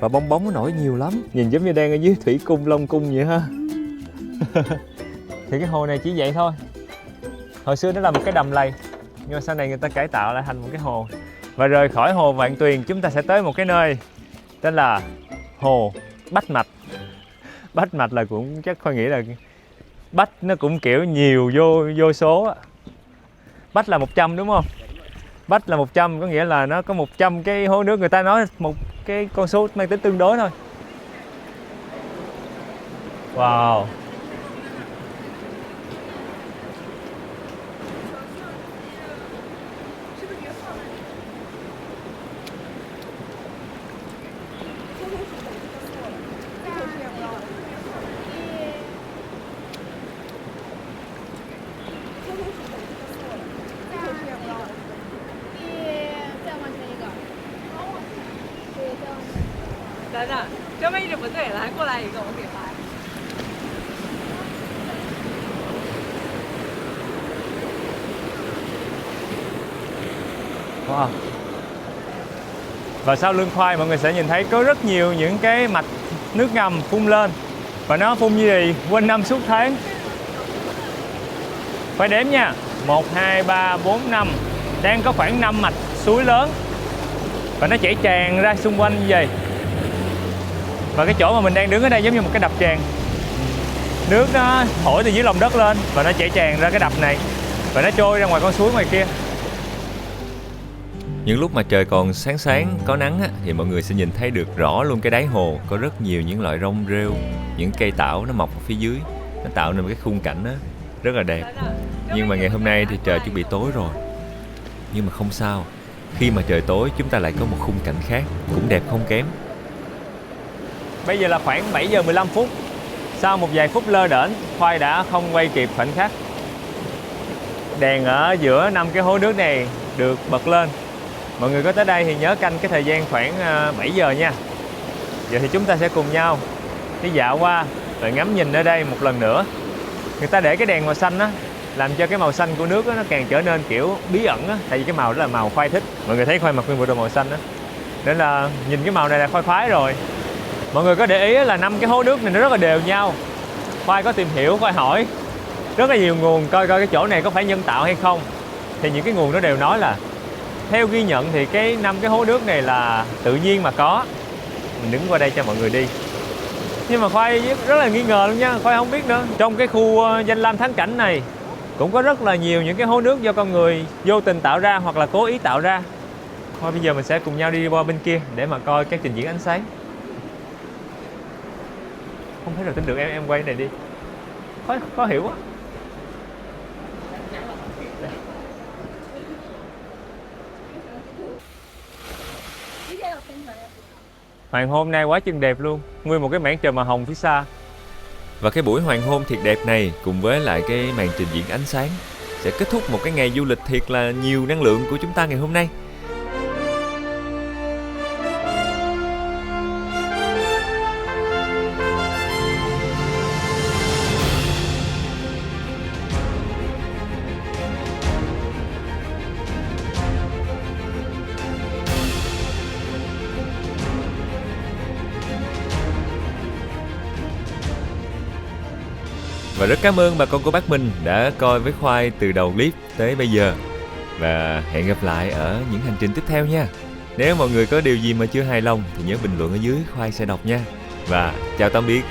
Và bong bóng nó nổi nhiều lắm, nhìn giống như đang ở dưới thủy cung Long Cung vậy ha. Thì cái hồ này chỉ vậy thôi. Hồi xưa nó là một cái đầm lầy, nhưng mà sau này người ta cải tạo lại thành một cái hồ. Và rời khỏi hồ Vạn Tuyền chúng ta sẽ tới một cái nơi tên là hồ Bách Mạch. Bách Mạch là cũng chắc Khoa nghĩ là Bách nó cũng kiểu nhiều vô số á. Bách là 100 đúng không? Bách là 100 có nghĩa là nó có 100 cái hố nước, người ta nói một cái con số mang tính tương đối thôi. Wow.等等，这边一直不对，来过来一个，我给发。Wow. Và sau lưng Khoai mọi người sẽ nhìn thấy có rất nhiều những cái mạch nước ngầm phun lên. Và nó phun như gì? Quanh năm suốt tháng. Phải đếm nha. 1, 2, 3, 4, 5. Đang có khoảng 5 mạch suối lớn. Và nó chảy tràn ra xung quanh như vậy. Và cái chỗ mà mình đang đứng ở đây giống như một cái đập tràn. Nước nó thổi từ dưới lòng đất lên và nó chảy tràn ra cái đập này. Và nó trôi ra ngoài con suối ngoài kia. Những lúc mà trời còn sáng sáng có nắng á, thì mọi người sẽ nhìn thấy được rõ luôn cái đáy hồ. Có rất nhiều những loại rong rêu, những cây tảo nó mọc ở phía dưới. Nó tạo nên một cái khung cảnh đó, rất là đẹp. Nhưng mà ngày hôm nay thì trời chuẩn bị tối rồi. Nhưng mà không sao. Khi mà trời tối chúng ta lại có một khung cảnh khác, cũng đẹp không kém. Bây giờ là khoảng 7 giờ 15 phút. Sau một vài phút lơ đễnh, Khoai đã không quay kịp khoảnh khắc. Đèn ở giữa 5 cái hố nước này được bật lên. Mọi người có tới đây thì nhớ canh cái thời gian khoảng 7 giờ nha. Giờ thì chúng ta sẽ cùng nhau đi dạo qua rồi ngắm nhìn ở đây một lần nữa. Người ta để cái đèn màu xanh á, làm cho cái màu xanh của nước á, nó càng trở nên kiểu bí ẩn á. Tại vì cái màu đó là màu Khoai thích. Mọi người thấy Khoai mặc nguyên bộ đồ màu xanh á, nên là nhìn cái màu này là Khoai khoái rồi. Mọi người có để ý là 5 cái hố nước này nó rất là đều nhau. Khoai có tìm hiểu, Khoai hỏi rất là nhiều nguồn coi cái chỗ này có phải nhân tạo hay không. Thì những cái nguồn đó đều nói là theo ghi nhận thì cái 5 cái hố nước này là tự nhiên mà có. Mình đứng qua đây cho mọi người đi. Nhưng mà Khoai rất là nghi ngờ luôn nha, Khoai không biết nữa. Trong cái khu danh lam thắng cảnh này cũng có rất là nhiều những cái hố nước do con người vô tình tạo ra hoặc là cố ý tạo ra. Thôi bây giờ mình sẽ cùng nhau đi qua bên kia để mà coi các trình diễn ánh sáng. Không thấy rồi tin được, em quay này đi. Khó hiểu quá. Hoàng hôn nay quá chừng đẹp luôn, nguyên một cái mảng trời màu hồng phía xa. Và cái buổi hoàng hôn thiệt đẹp này cùng với lại cái màn trình diễn ánh sáng sẽ kết thúc một cái ngày du lịch thiệt là nhiều năng lượng của chúng ta ngày hôm nay. Và rất cảm ơn bà con cô bác mình đã coi với Khoai từ đầu clip tới bây giờ. Và hẹn gặp lại ở những hành trình tiếp theo nha. Nếu mọi người có điều gì mà chưa hài lòng thì nhớ bình luận ở dưới, Khoai sẽ đọc nha. Và chào tạm biệt.